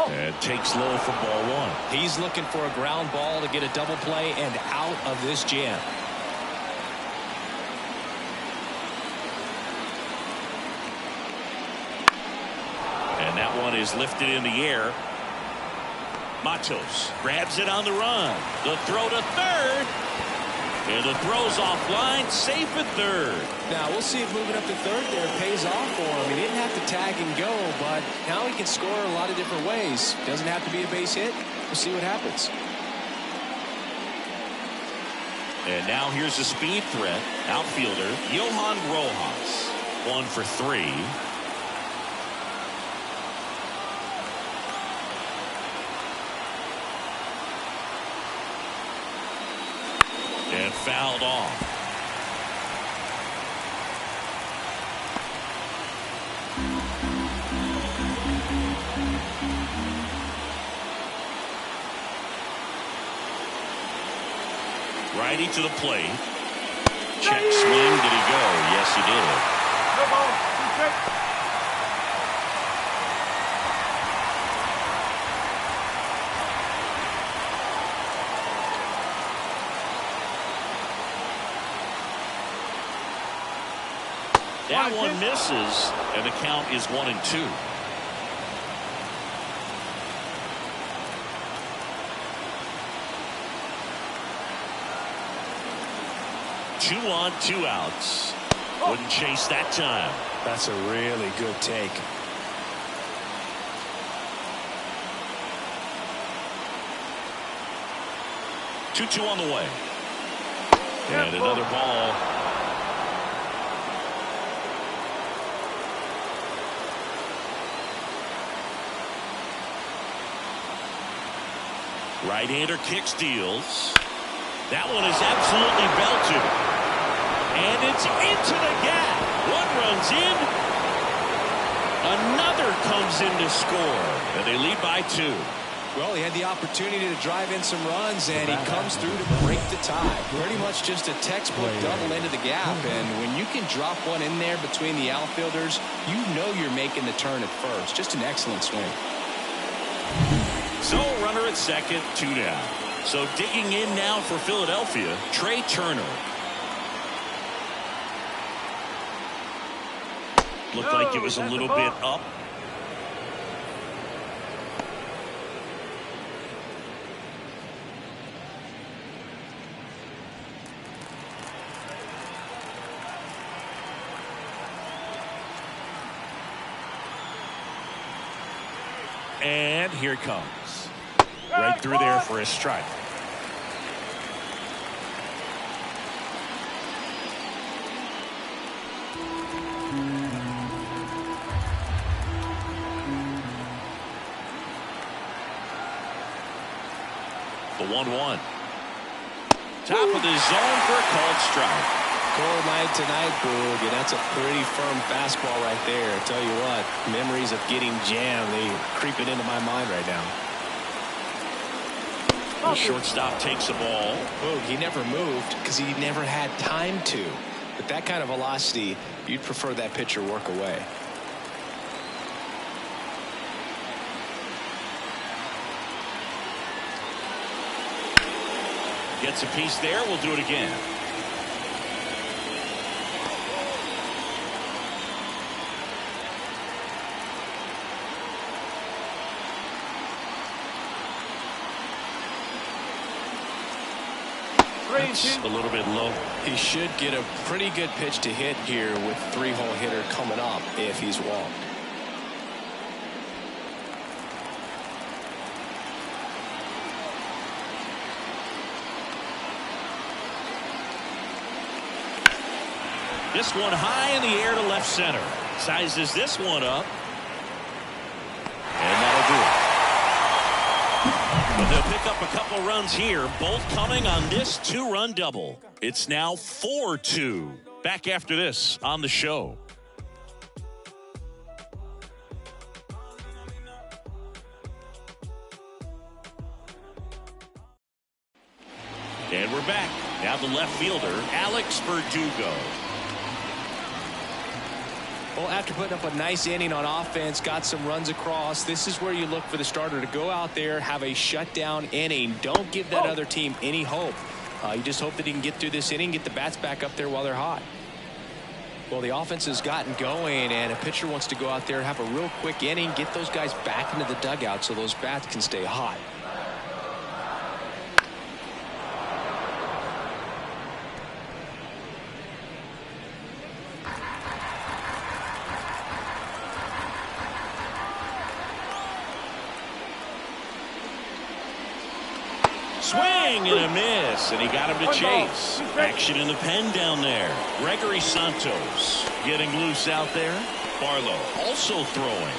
And takes low for ball 1. He's looking for a ground ball to get a double play and out of this jam. And that one is lifted in the air. Matos grabs it on the run. The throw to third. And the throw's offline, safe at third. Now we'll see if moving up to third there pays off for him. He didn't have to tag and go, but now he can score a lot of different ways. Doesn't have to be a base hit. We'll see what happens. And now here's a speed threat. Outfielder Johan Rojas. 1 for 3. And fouled off. Righty to the plate. Check swing. Did he go? Yes, he did. No ball. That one misses, and the count is 1-2. Two on, 2 outs. Wouldn't chase that time. That's a really good take. Two on the way. And another ball. Right-hander kicks, deals. That one is absolutely belted. And it's into the gap. One runs in. Another comes in to score. And they lead by 2. Well, he had the opportunity to drive in some runs, and he comes through to break the tie. Pretty much just a textbook double into the gap. And when you can drop one in there between the outfielders, you know you're making the turn at first. Just an excellent swing. So runner at second, 2 down. So digging in now for Philadelphia, Trey Turner. Looked like it was a little bit up. And here it comes. Right through there for a strike. The 1-1. Top of the zone for a called strike. Cold night tonight, Boog, and that's a pretty firm fastball right there. I tell you what, memories of getting jammed, they creeping into my mind right now. The shortstop takes the ball. Boog, he never moved because he never had time to. With that kind of velocity, you'd prefer that pitcher work away. Gets a piece there. We'll do it again. That's a little bit low. He should get a pretty good pitch to hit here with 3-hole hitter coming up if he's walked. This one high in the air to left center. Sizes this one up. And that'll do it. But they'll pick up a couple runs here, both coming on this 2-run double. It's now 4-2. Back after this on the show. And we're back. Now the left fielder, Alex Verdugo. Well, after putting up a nice inning on offense, got some runs across, this is where you look for the starter to go out there, have a shutdown inning. Don't give that other team any hope. You just hope that he can get through this inning, get the bats back up there while they're hot. Well, the offense has gotten going, and a pitcher wants to go out there, have a real quick inning, get those guys back into the dugout so those bats can stay hot. Swing and a miss, and he got him to chase. Action in the pen down there. Gregory Santos getting loose out there. Barlow also throwing.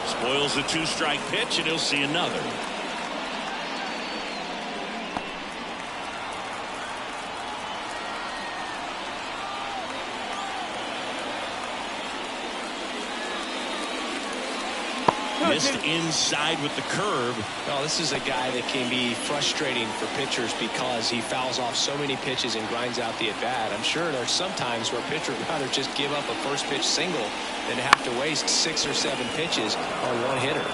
Spoils a 2-strike pitch, and he'll see another. Missed inside with the curve. Well, this is a guy that can be frustrating for pitchers because he fouls off so many pitches and grinds out the at-bat. I'm sure there's some times where a pitcher would rather just give up a first pitch single than have to waste 6 or 7 pitches on one hitter.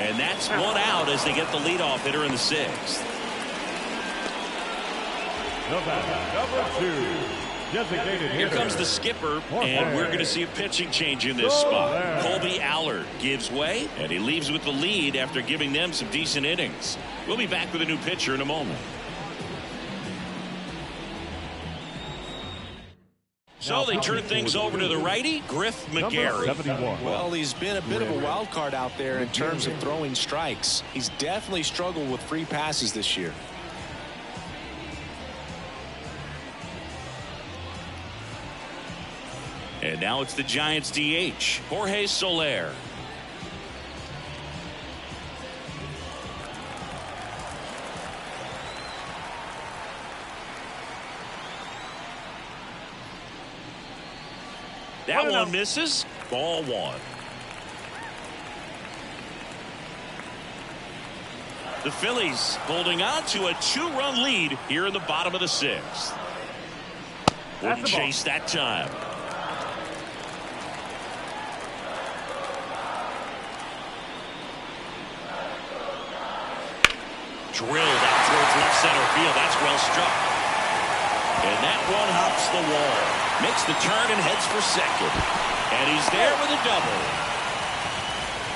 And that's one out as they get the leadoff hitter in the 6th. Number 2. Here comes the skipper, and we're going to see a pitching change in this spot. Colby Allard gives way, and he leaves with the lead after giving them some decent innings. We'll be back with a new pitcher in a moment. So they turn things over to the righty, Griff McGarry. Well, he's been a bit of a wild card out there in terms of throwing strikes. He's definitely struggled with free passes this year. And now it's the Giants DH, Jorge Soler. That one misses. Ball 1. The Phillies holding on to a 2-run lead here in the bottom of the 6th. Wouldn't chase that time. Drilled out towards left center field. That's well struck. And that one hops the wall. Makes the turn and heads for second. And he's there with a double.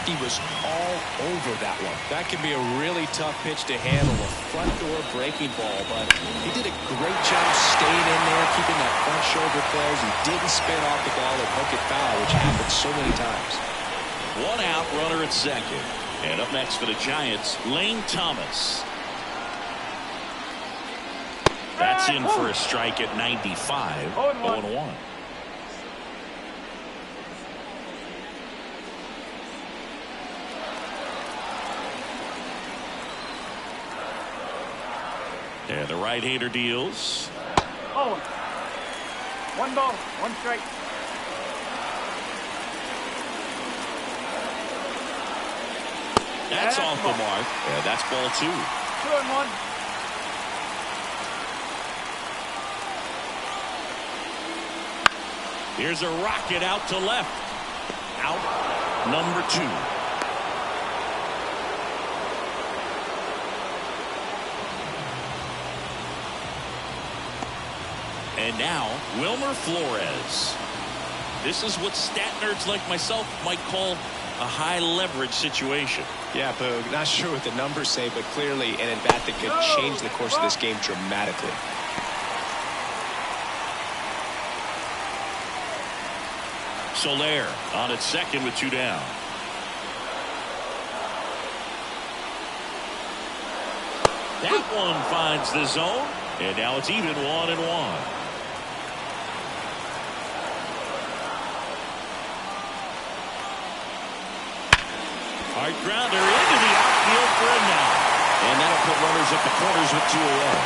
He was all over that one. That can be a really tough pitch to handle, a front door breaking ball, but he did a great job staying in there, keeping that front shoulder closed. He didn't spin off the ball and hook it foul, which happens so many times. 1 out, runner at second. And up next for the Giants, Lane Thomas. That's in for a strike at 95. 0-1. And the right-hander deals. Oh, 1 ball, 1 strike. That's off the mark. And that's ball 2. 2-1. Here's a rocket out to left. Out number 2. And now, Wilmer Flores. This is what stat nerds like myself might call a high leverage situation. Yeah, Boog, not sure what the numbers say, but clearly an at-bat that could change the course of this game dramatically. Soler on at second with 2 down. That one finds the zone, and now it's even 1-1. Hard grounder into the outfield for a knock. And that'll put runners at the corners with 2 away.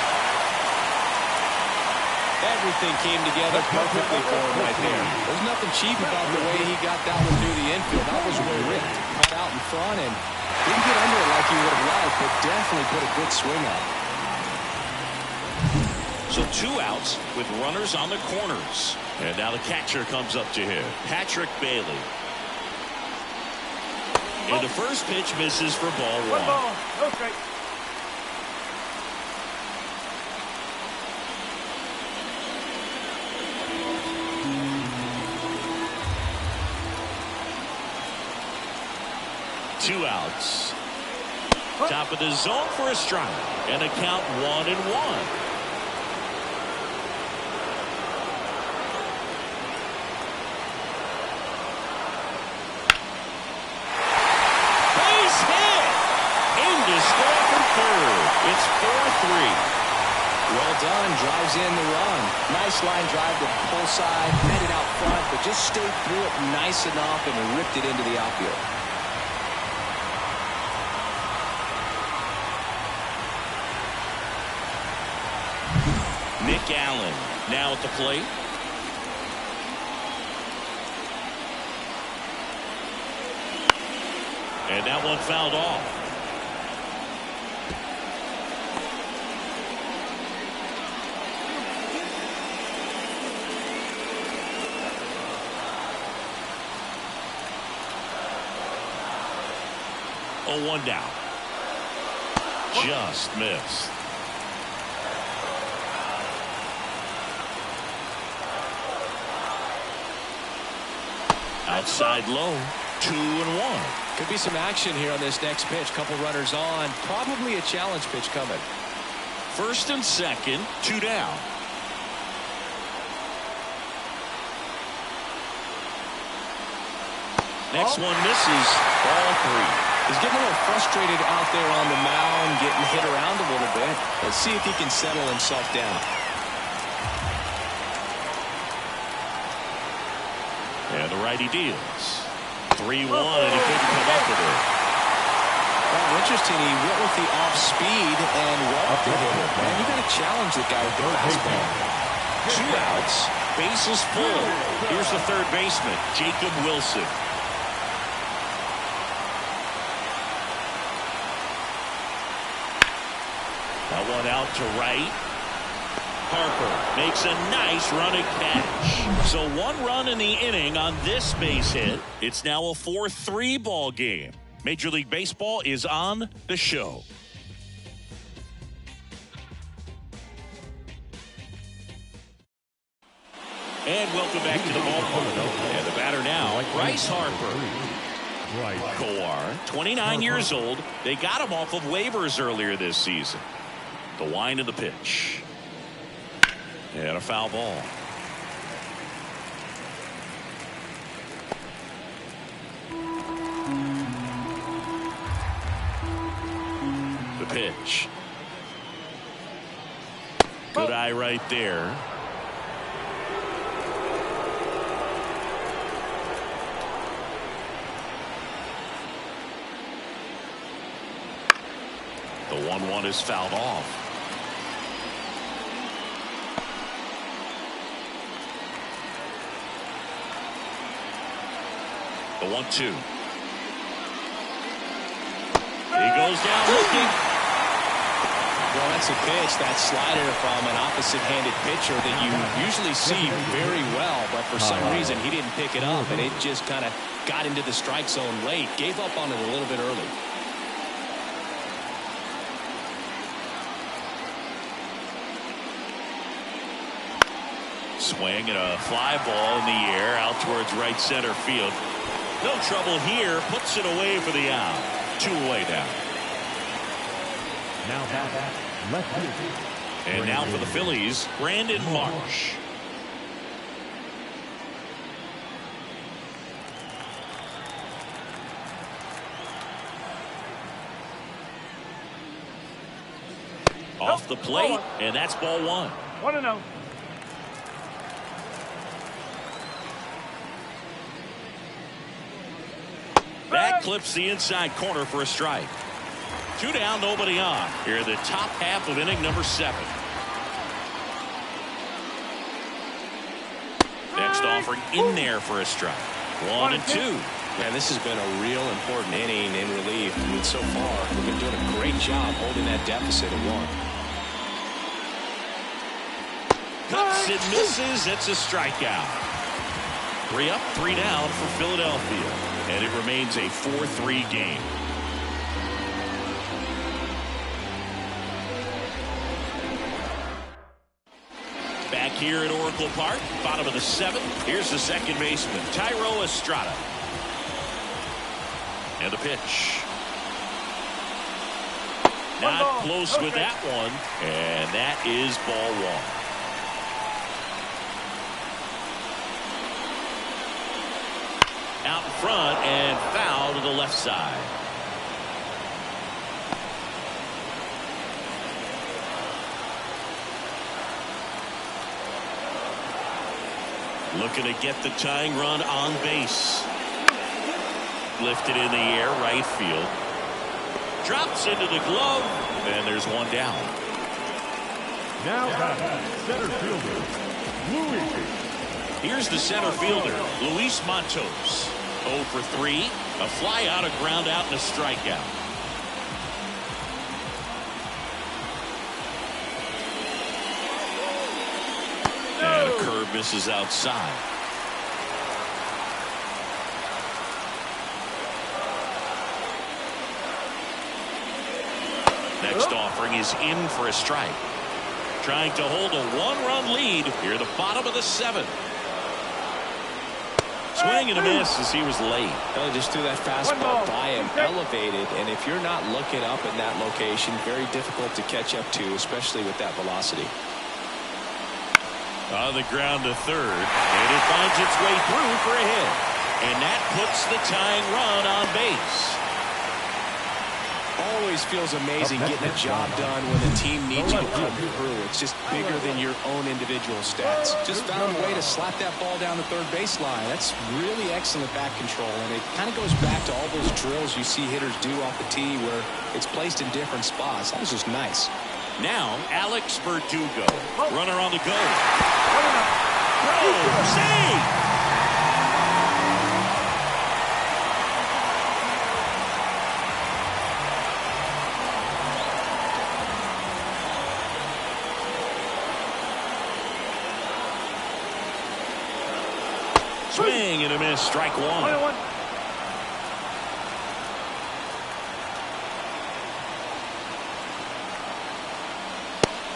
Everything came together perfectly for him right there. There's nothing cheap about the way he got that one through the infield. That was ripped, cut out in front, and didn't get under it like he would have liked, but definitely put a good swing on it. So 2 outs with runners on the corners. And now the catcher comes up to him, Patrick Bailey. And the first pitch misses for ball 1. 1 ball, no strike. Two outs. Top of the zone for a strike. And a count 1-1. It's 4-3. Well done. Drives in the run. Nice line drive to the pull side. Met it out front, but just stayed through it nice enough and ripped it into the outfield. Nick Allen now at the plate. And that one fouled off. Oh, 1 down. Just missed. Outside low. 2-1. Could be some action here on this next pitch. Couple runners on. Probably a challenge pitch coming. First and second. 2 down. Next one misses. All 3. He's getting a little frustrated out there on the mound, getting hit around a little bit. Let's see if he can settle himself down. And the righty deals. 3-1, and he couldn't come up with it. Well, interesting. He went with the off speed and walked the hitter. Man, you got to challenge the guy with the fastball. 2 outs. Bases full. Here's the third baseman, Jacob Wilson. That one out to right. Harper makes a nice running catch. So 1 run in the inning on this base hit. It's now a 4-3 ball game. Major League Baseball is on the show. And welcome back to the ballpark. And the batter now, Bryce Harper. Coar, 29 years old. They got him off of waivers earlier this season. The wind of the pitch. And a foul ball. The pitch. Good eye right there. The 1-1 is fouled off. The 1-2. He goes down looking. Well, that's a pitch, that slider from an opposite-handed pitcher that you usually see very well, but for some reason he didn't pick it up, and it just kind of got into the strike zone late. Gave up on it a little bit early. Swing and a fly ball in the air out towards right center field. No trouble here. Puts it away for the out. 2 away now. Now back left field. And now for the Phillies, Brandon Marsh. Off the plate, and that's ball 1. 1-0. That clips the inside corner for a strike. 2 down, nobody on. Here the top half of inning number 7. Next offering in there for a strike. 1-2. Man, this has been a real important inning in relief. I mean, so far, we've been doing a great job holding that deficit at 1. Cuts and misses. It's a strikeout. 3 up, 3 down for Philadelphia. And it remains a 4-3 game. Back here at Oracle Park, bottom of the 7th. Here's the second baseman, Thairo Estrada. And the pitch. Not close with that one. And that is ball 1. Out in front and foul to the left side. Looking to get the tying run on base. Lifted in the air, right field. Drops into the glove, and there's 1 down. Now back center fielder, Louis. Here's the center fielder, Luis Matos. 0 for 3. A fly out, a ground out, and a strikeout. And a curve misses outside. Next offering is in for a strike. Trying to hold a 1-run lead here at the bottom of the 7th. Swing and a miss as he was late. Well, just threw that fastball by him, elevated, and if you're not looking up in that location, very difficult to catch up to, especially with that velocity. On the ground to third, and it finds its way through for a hit. And that puts the tying run on base. Always feels amazing getting a job done when the team needs you to come through. It's just bigger than your own individual stats. Just found a way to slap that ball down the third baseline. That's really excellent back control, and it kind of goes back to all those drills you see hitters do off the tee where it's placed in different spots. That was just nice. Now, Alex Verdugo. Runner on the go. Save! Swing and a miss, strike 1.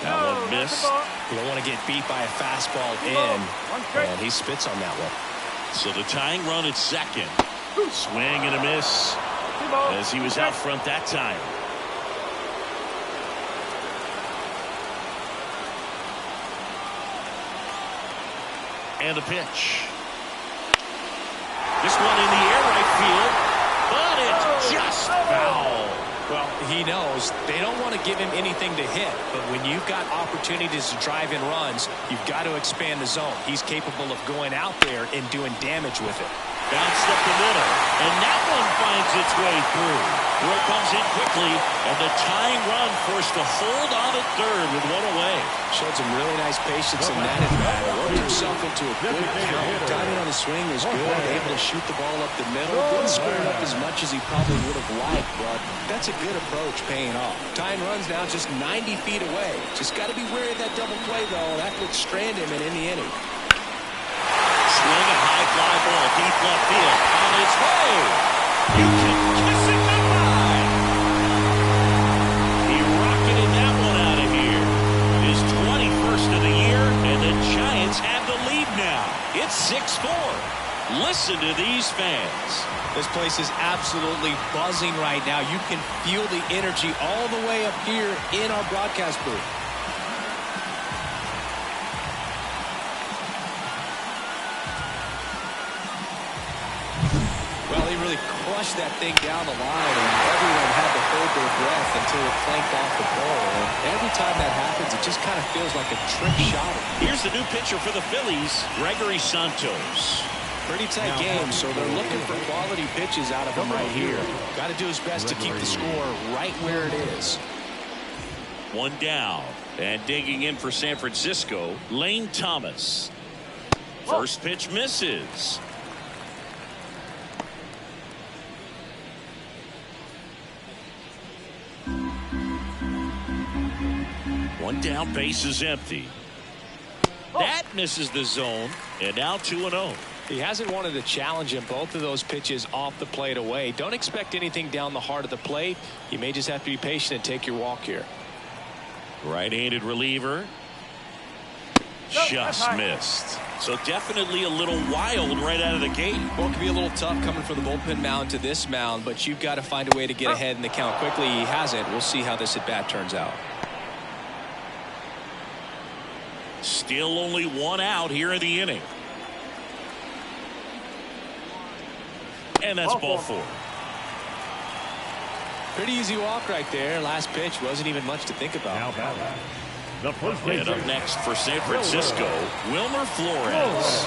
That one missed. You don't want to get beat by a fastball in, and he spits on that one. So the tying run at second. Swing and a miss as he was out front that time. And the pitch. This one in the air right field, but it's just foul. Well, he knows they don't want to give him anything to hit, but when you've got opportunities to drive in runs, you've got to expand the zone. He's capable of going out there and doing damage with it. Bounced up the middle, and that one finds its way through. Throw comes in quickly, and the tying run forced to hold on at third with one away. Showed some really nice patience in that at bat. Worked himself into a good count. Timing on the swing was good. Able to shoot the ball up the middle. Didn't square it up as much as he probably would have liked, but that's a good approach paying off. Tying runs now just 90 feet away. Just got to be wary of that double play, though. That would strand him in the inning. Swing a high fly ball deep left field on its way. You can kiss it goodbye. He rocketed that one out of here. His 21st of the year, and the Giants have the lead now. It's 6-4. Listen to these fans. This place is absolutely buzzing right now. You can feel the energy all the way up here in our broadcast booth. Well, he really crushed that thing down the line, and everyone had to hold their breath until it clanked off the pole. And every time that happens, it just kind of feels like a trick shot. Here's the new pitcher for the Phillies, Gregory Santos. Pretty tight game, so they're looking for quality pitches out of him right here. Got to do his best to keep the score right where it is. One down, and digging in for San Francisco, Lane Thomas. First pitch misses. One down, base is empty. That misses the zone, and now 2-0. He hasn't wanted to challenge him. Both of those pitches off the plate away. Don't expect anything down the heart of the plate. You may just have to be patient and take your walk here. Right-handed reliever. Just missed. So definitely a little wild right out of the gate. Well, it can be a little tough coming from the bullpen mound to this mound, but you've got to find a way to get ahead in the count quickly. He hasn't. We'll see how this at-bat turns out. Still only one out here in the inning. And that's ball four. Pretty easy walk right there. Last pitch wasn't even much to think about. Now batting. The first And up next for San Francisco, Wilmer Flores.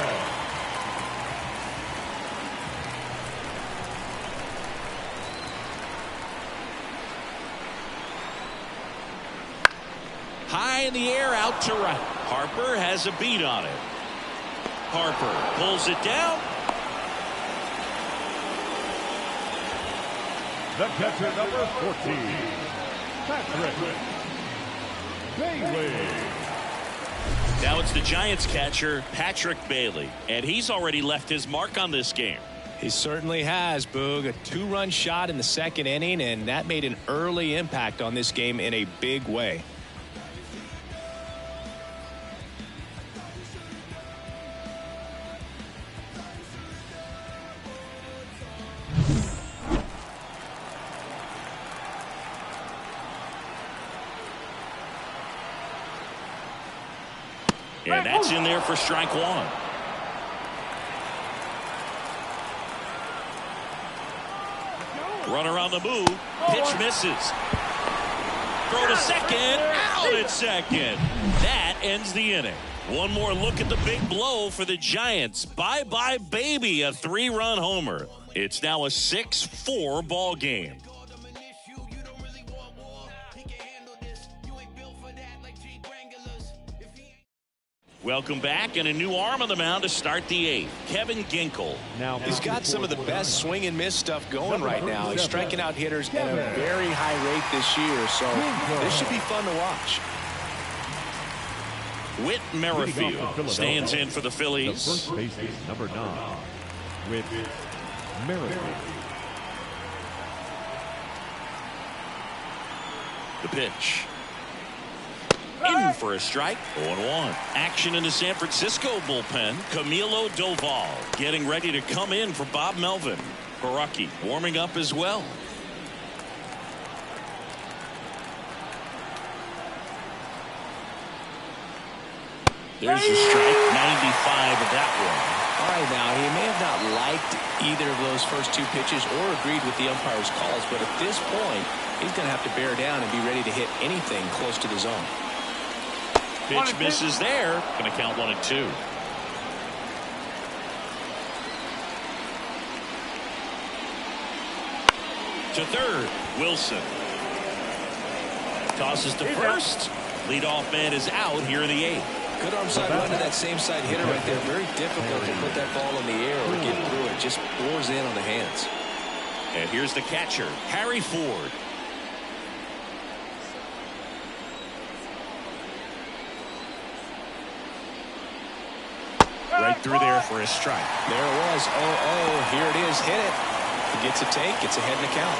High in the air, out to right. Harper has a beat on it. Harper pulls it down. The catcher, number 14, Patrick Bailey. Now it's the Giants catcher, Patrick Bailey, and he's already left his mark on this game. He certainly has, Boog. A two-run shot in the second inning, and that made an early impact on this game in a big way. And that's in there for strike one. Runner on the move. Pitch misses. Throw to second. Out at second. That ends the inning. One more look at the big blow for the Giants. Bye-bye, baby. A 3-run homer. It's now a 6-4 ball game. Welcome back, and a new arm on the mound to start the 8th. Kevin Ginkel. Now he's got some of the best swing and miss stuff going right now. He's striking out hitters at a very high rate this year, so this should be fun to watch. Whit Merrifield stands in for the Phillies. The first baseman, number 9, Whit Merrifield. The pitch. In for a strike. 0-1. Action in the San Francisco bullpen. Camilo Doval getting ready to come in for Bob Melvin. Baraki warming up as well. There's a strike. 95 of that one. All right, now, he may have not liked either of those first two pitches or agreed with the umpire's calls, but at this point, he's going to have to bear down and be ready to hit anything close to the zone. Pitch misses there. Going to count 1-2. To third, Wilson. Tosses to first. Leadoff man is out here in the 8th. Good arm side run to that same side hitter right there. Very difficult to put that ball in the air or get through it. Just pours in on the hands. And here's the catcher, Harry Ford. Right through there for a strike. There it was. 0-0. Here it is. Hit it. He gets a take. Gets ahead in the count.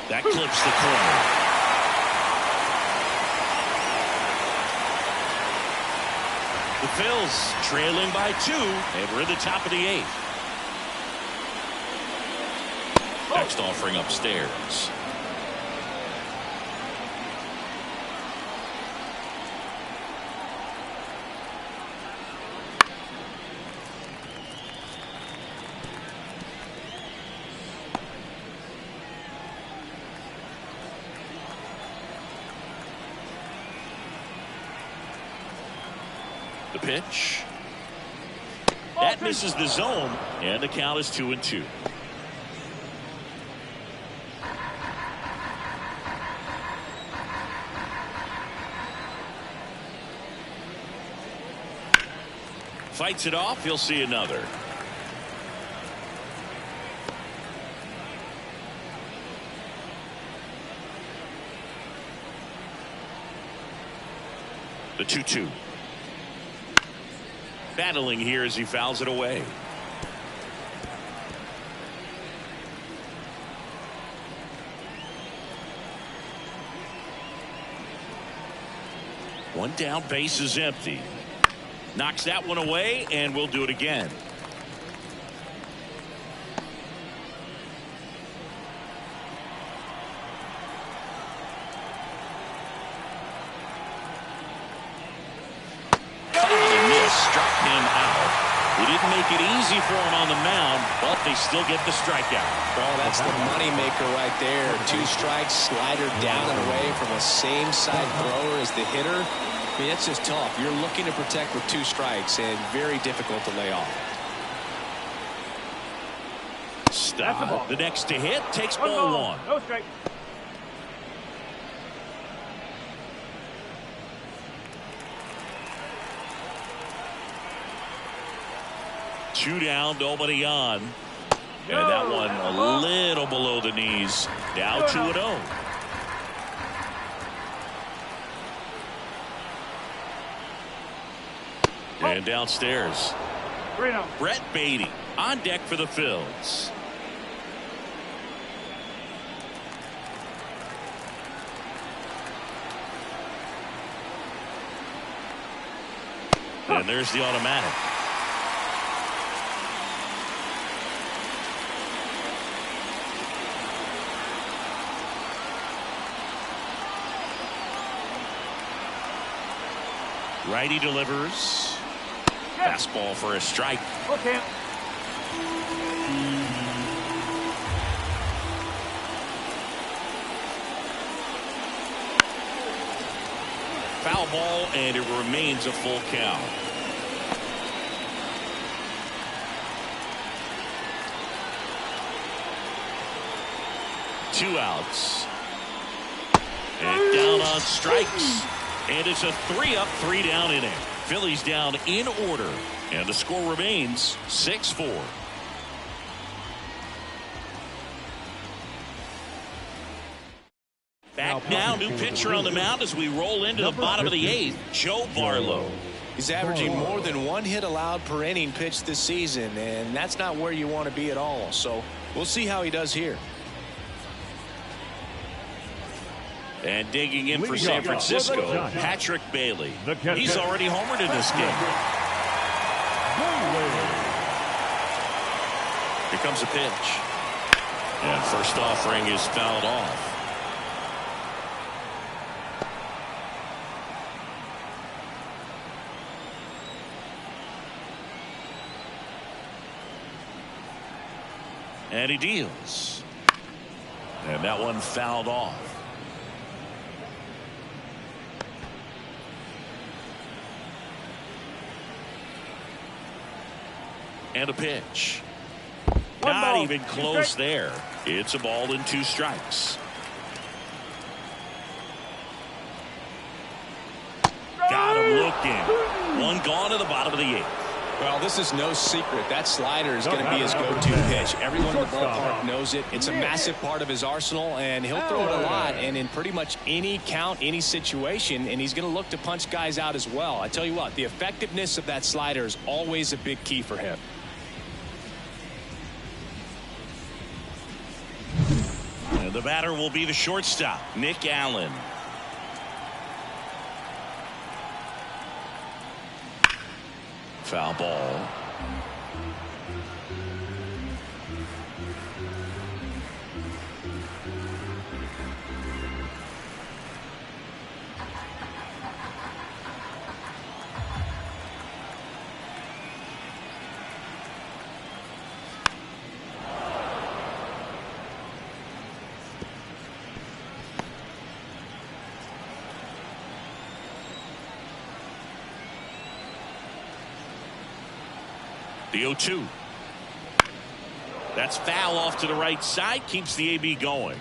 That clips the corner. The Phillies trailing by 2, and we're in the top of the 8th. Next offering upstairs. The pitch. That misses the zone, and the count is 2-2. Fights it off. He'll see another. The 2-2. Battling here as he fouls it away. One down, base is empty. Knocks that one away, and we'll do it again. Struck him out. He didn't make it easy for him on the mound, but they still get the strikeout. Oh, that's the money maker right there. 2 strikes, slider down and away from a same side thrower as the hitter. I mean, it's just tough. You're looking to protect with 2 strikes and very difficult to lay off. Stop. The next to hit takes ball 1. No strike. Two down, nobody on. And that one a little below the knees. Now 2-0. And downstairs, Brett Beatty on deck for the Phillies. And there's the automatic. Righty delivers. Fastball for a strike. Okay. Foul ball, and it remains a full count. Two outs. And down on strikes. And it's a 3-up, 3-down inning. Phillies down in order. And the score remains 6-4. Back now, new pitcher on the mound as we roll into the bottom of the 8th, Joe Barlow. He's averaging more than 1 hit allowed per inning pitched this season, and that's not where you want to be at all. So we'll see how he does here. And digging in for San Francisco, Patrick Bailey. He's already homered in this game. Here comes a pitch. And first offering is fouled off. And he deals. And that one fouled off. And a pitch. Not even close there. It's a ball and 2 strikes. Got him looking. One gone to the bottom of the 8th. Well, this is no secret. That slider is going to be his go-to pitch. Everyone in the ballpark knows it. It's a massive part of his arsenal, and he'll throw it a lot and in pretty much any count, any situation, and he's going to look to punch guys out as well. I tell you what, the effectiveness of that slider is always a big key for him. And the batter will be the shortstop, Nick Allen. Foul ball. The 0-2. That's foul off to the right side. Keeps the AB going.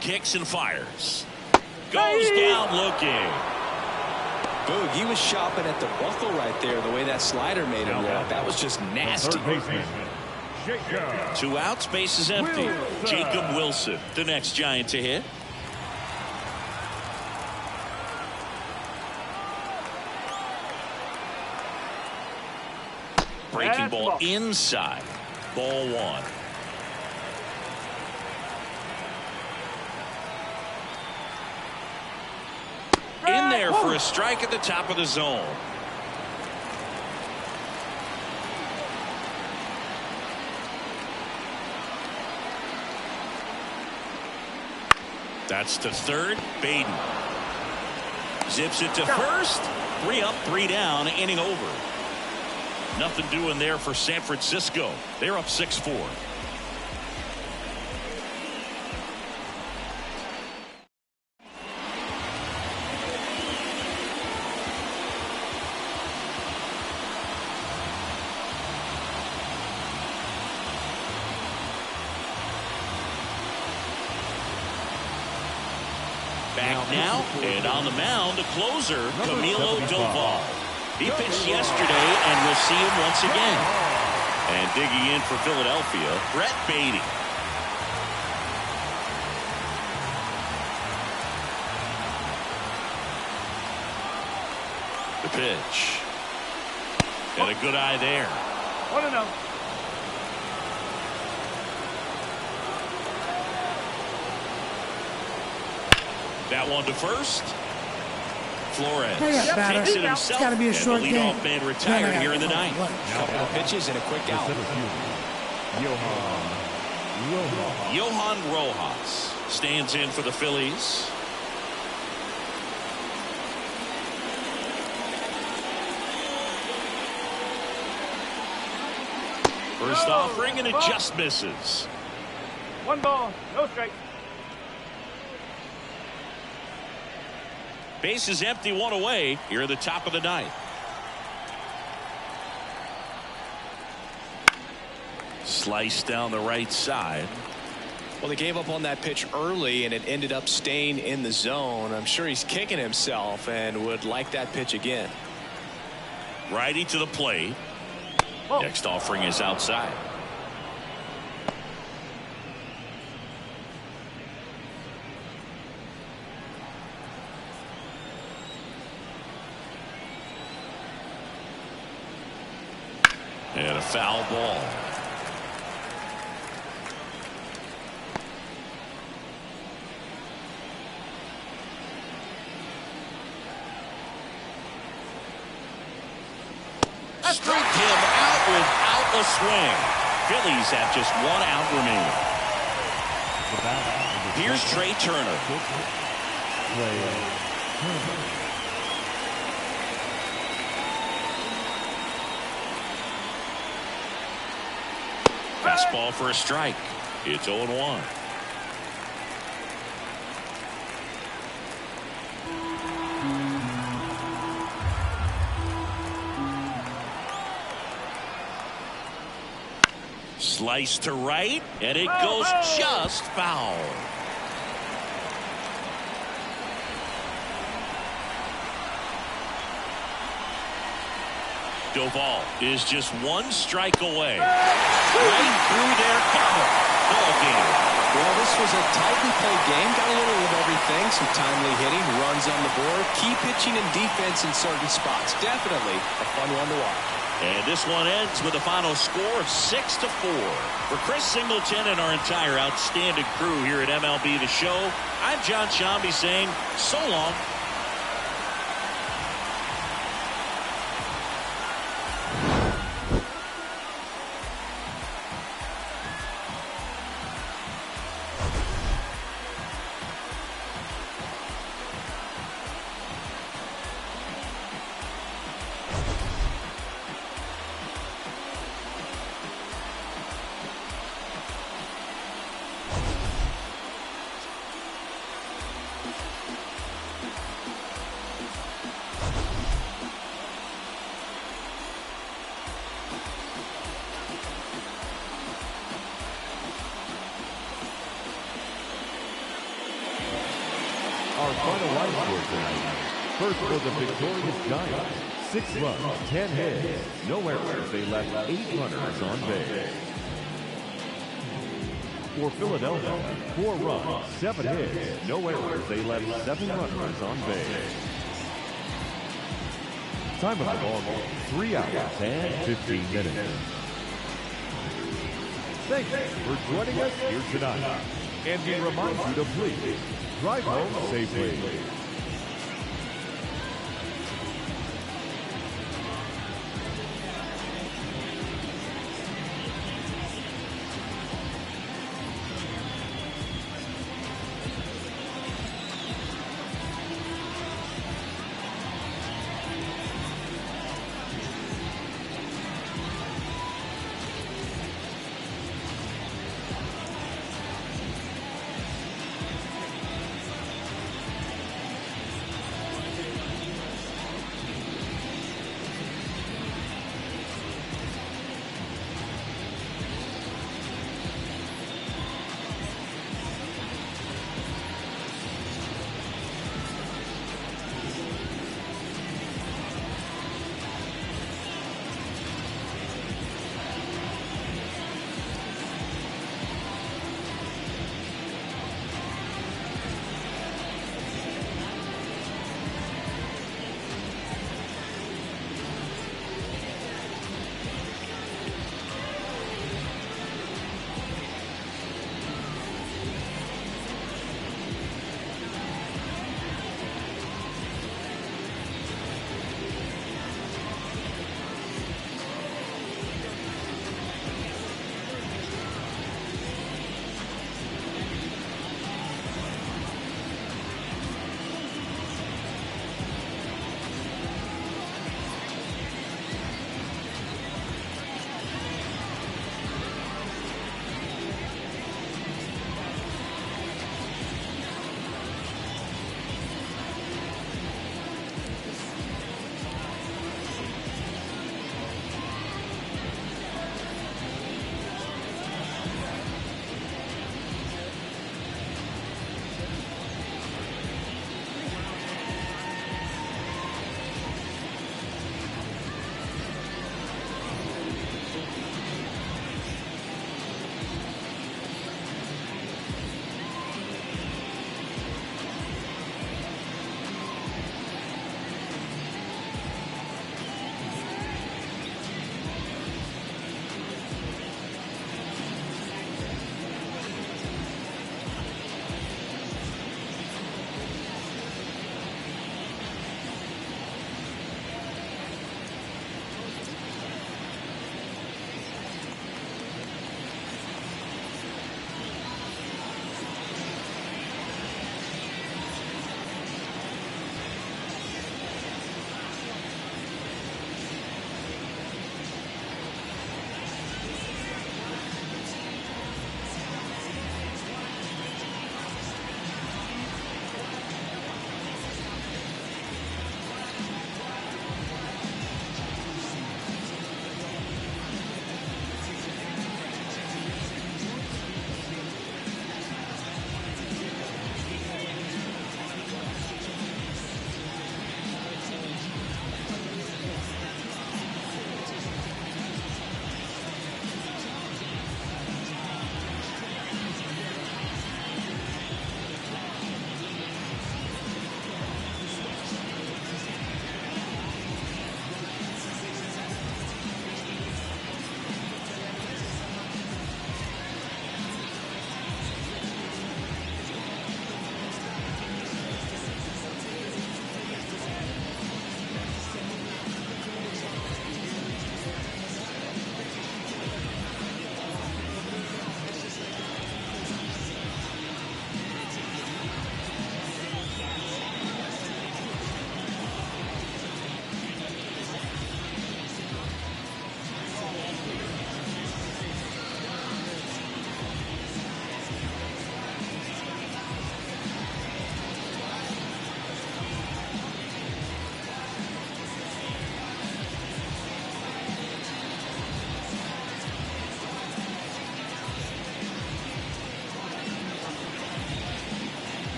Kicks and fires. Goes down looking. Boog, he was shopping at the buckle right there, the way that slider made him look. That was just nasty. 2 outs, base is empty. Jacob Wilson, the next Giant to hit. Breaking ball inside. Ball 1. In there for a strike at the top of the zone. That's to third. Baden zips it to first. 3 up, 3 down, inning over. Nothing doing there for San Francisco. They're up 6-4. Back now, and on the mound, the closer, Camilo Doval. He pitched yesterday, and we'll see him once again. And digging in for Philadelphia, Brett Beatty. The pitch. And a good eye there. 1-0. That one to first. Flores takes it himself. It's got to be a short and the leadoff man retired here in the 9th. Couple of pitches and a quick out. Johan Rojas stands in for the Phillies. First offering, and it just misses. 1 ball, no strikes. Base is empty, 1 away here at the top of the 9th. Slice down the right side. Well, they gave up on that pitch early, and it ended up staying in the zone. I'm sure he's kicking himself and would like that pitch again. Righty to the plate. Next offering is outside. And a foul ball. Strike him out without a swing. Phillies have just 1 out remaining. Here's Trey Turner. Fastball for a strike. It's 0-1. Slice to right, and it goes just foul. Doval is just one strike away. Right through their cover. Ball game. Well, this was a tightly played game. Got a little of everything. Some timely hitting, runs on the board, key pitching and defense in certain spots. Definitely a fun one to watch. And this one ends with a final score of 6-4. For Chris Singleton and our entire outstanding crew here at MLB The Show, I'm John Shambi saying so long. Our final line score tonight. First for the victorious Giants. 6 runs, 10 hits, no errors. They left 8 runners on base. For Philadelphia, 4 runs, 7 hits, no errors. They left 7 runners on base. Time of the ball game, 3 hours and 15 minutes. Thanks for joining us here tonight. And we remind you to please drive home safely.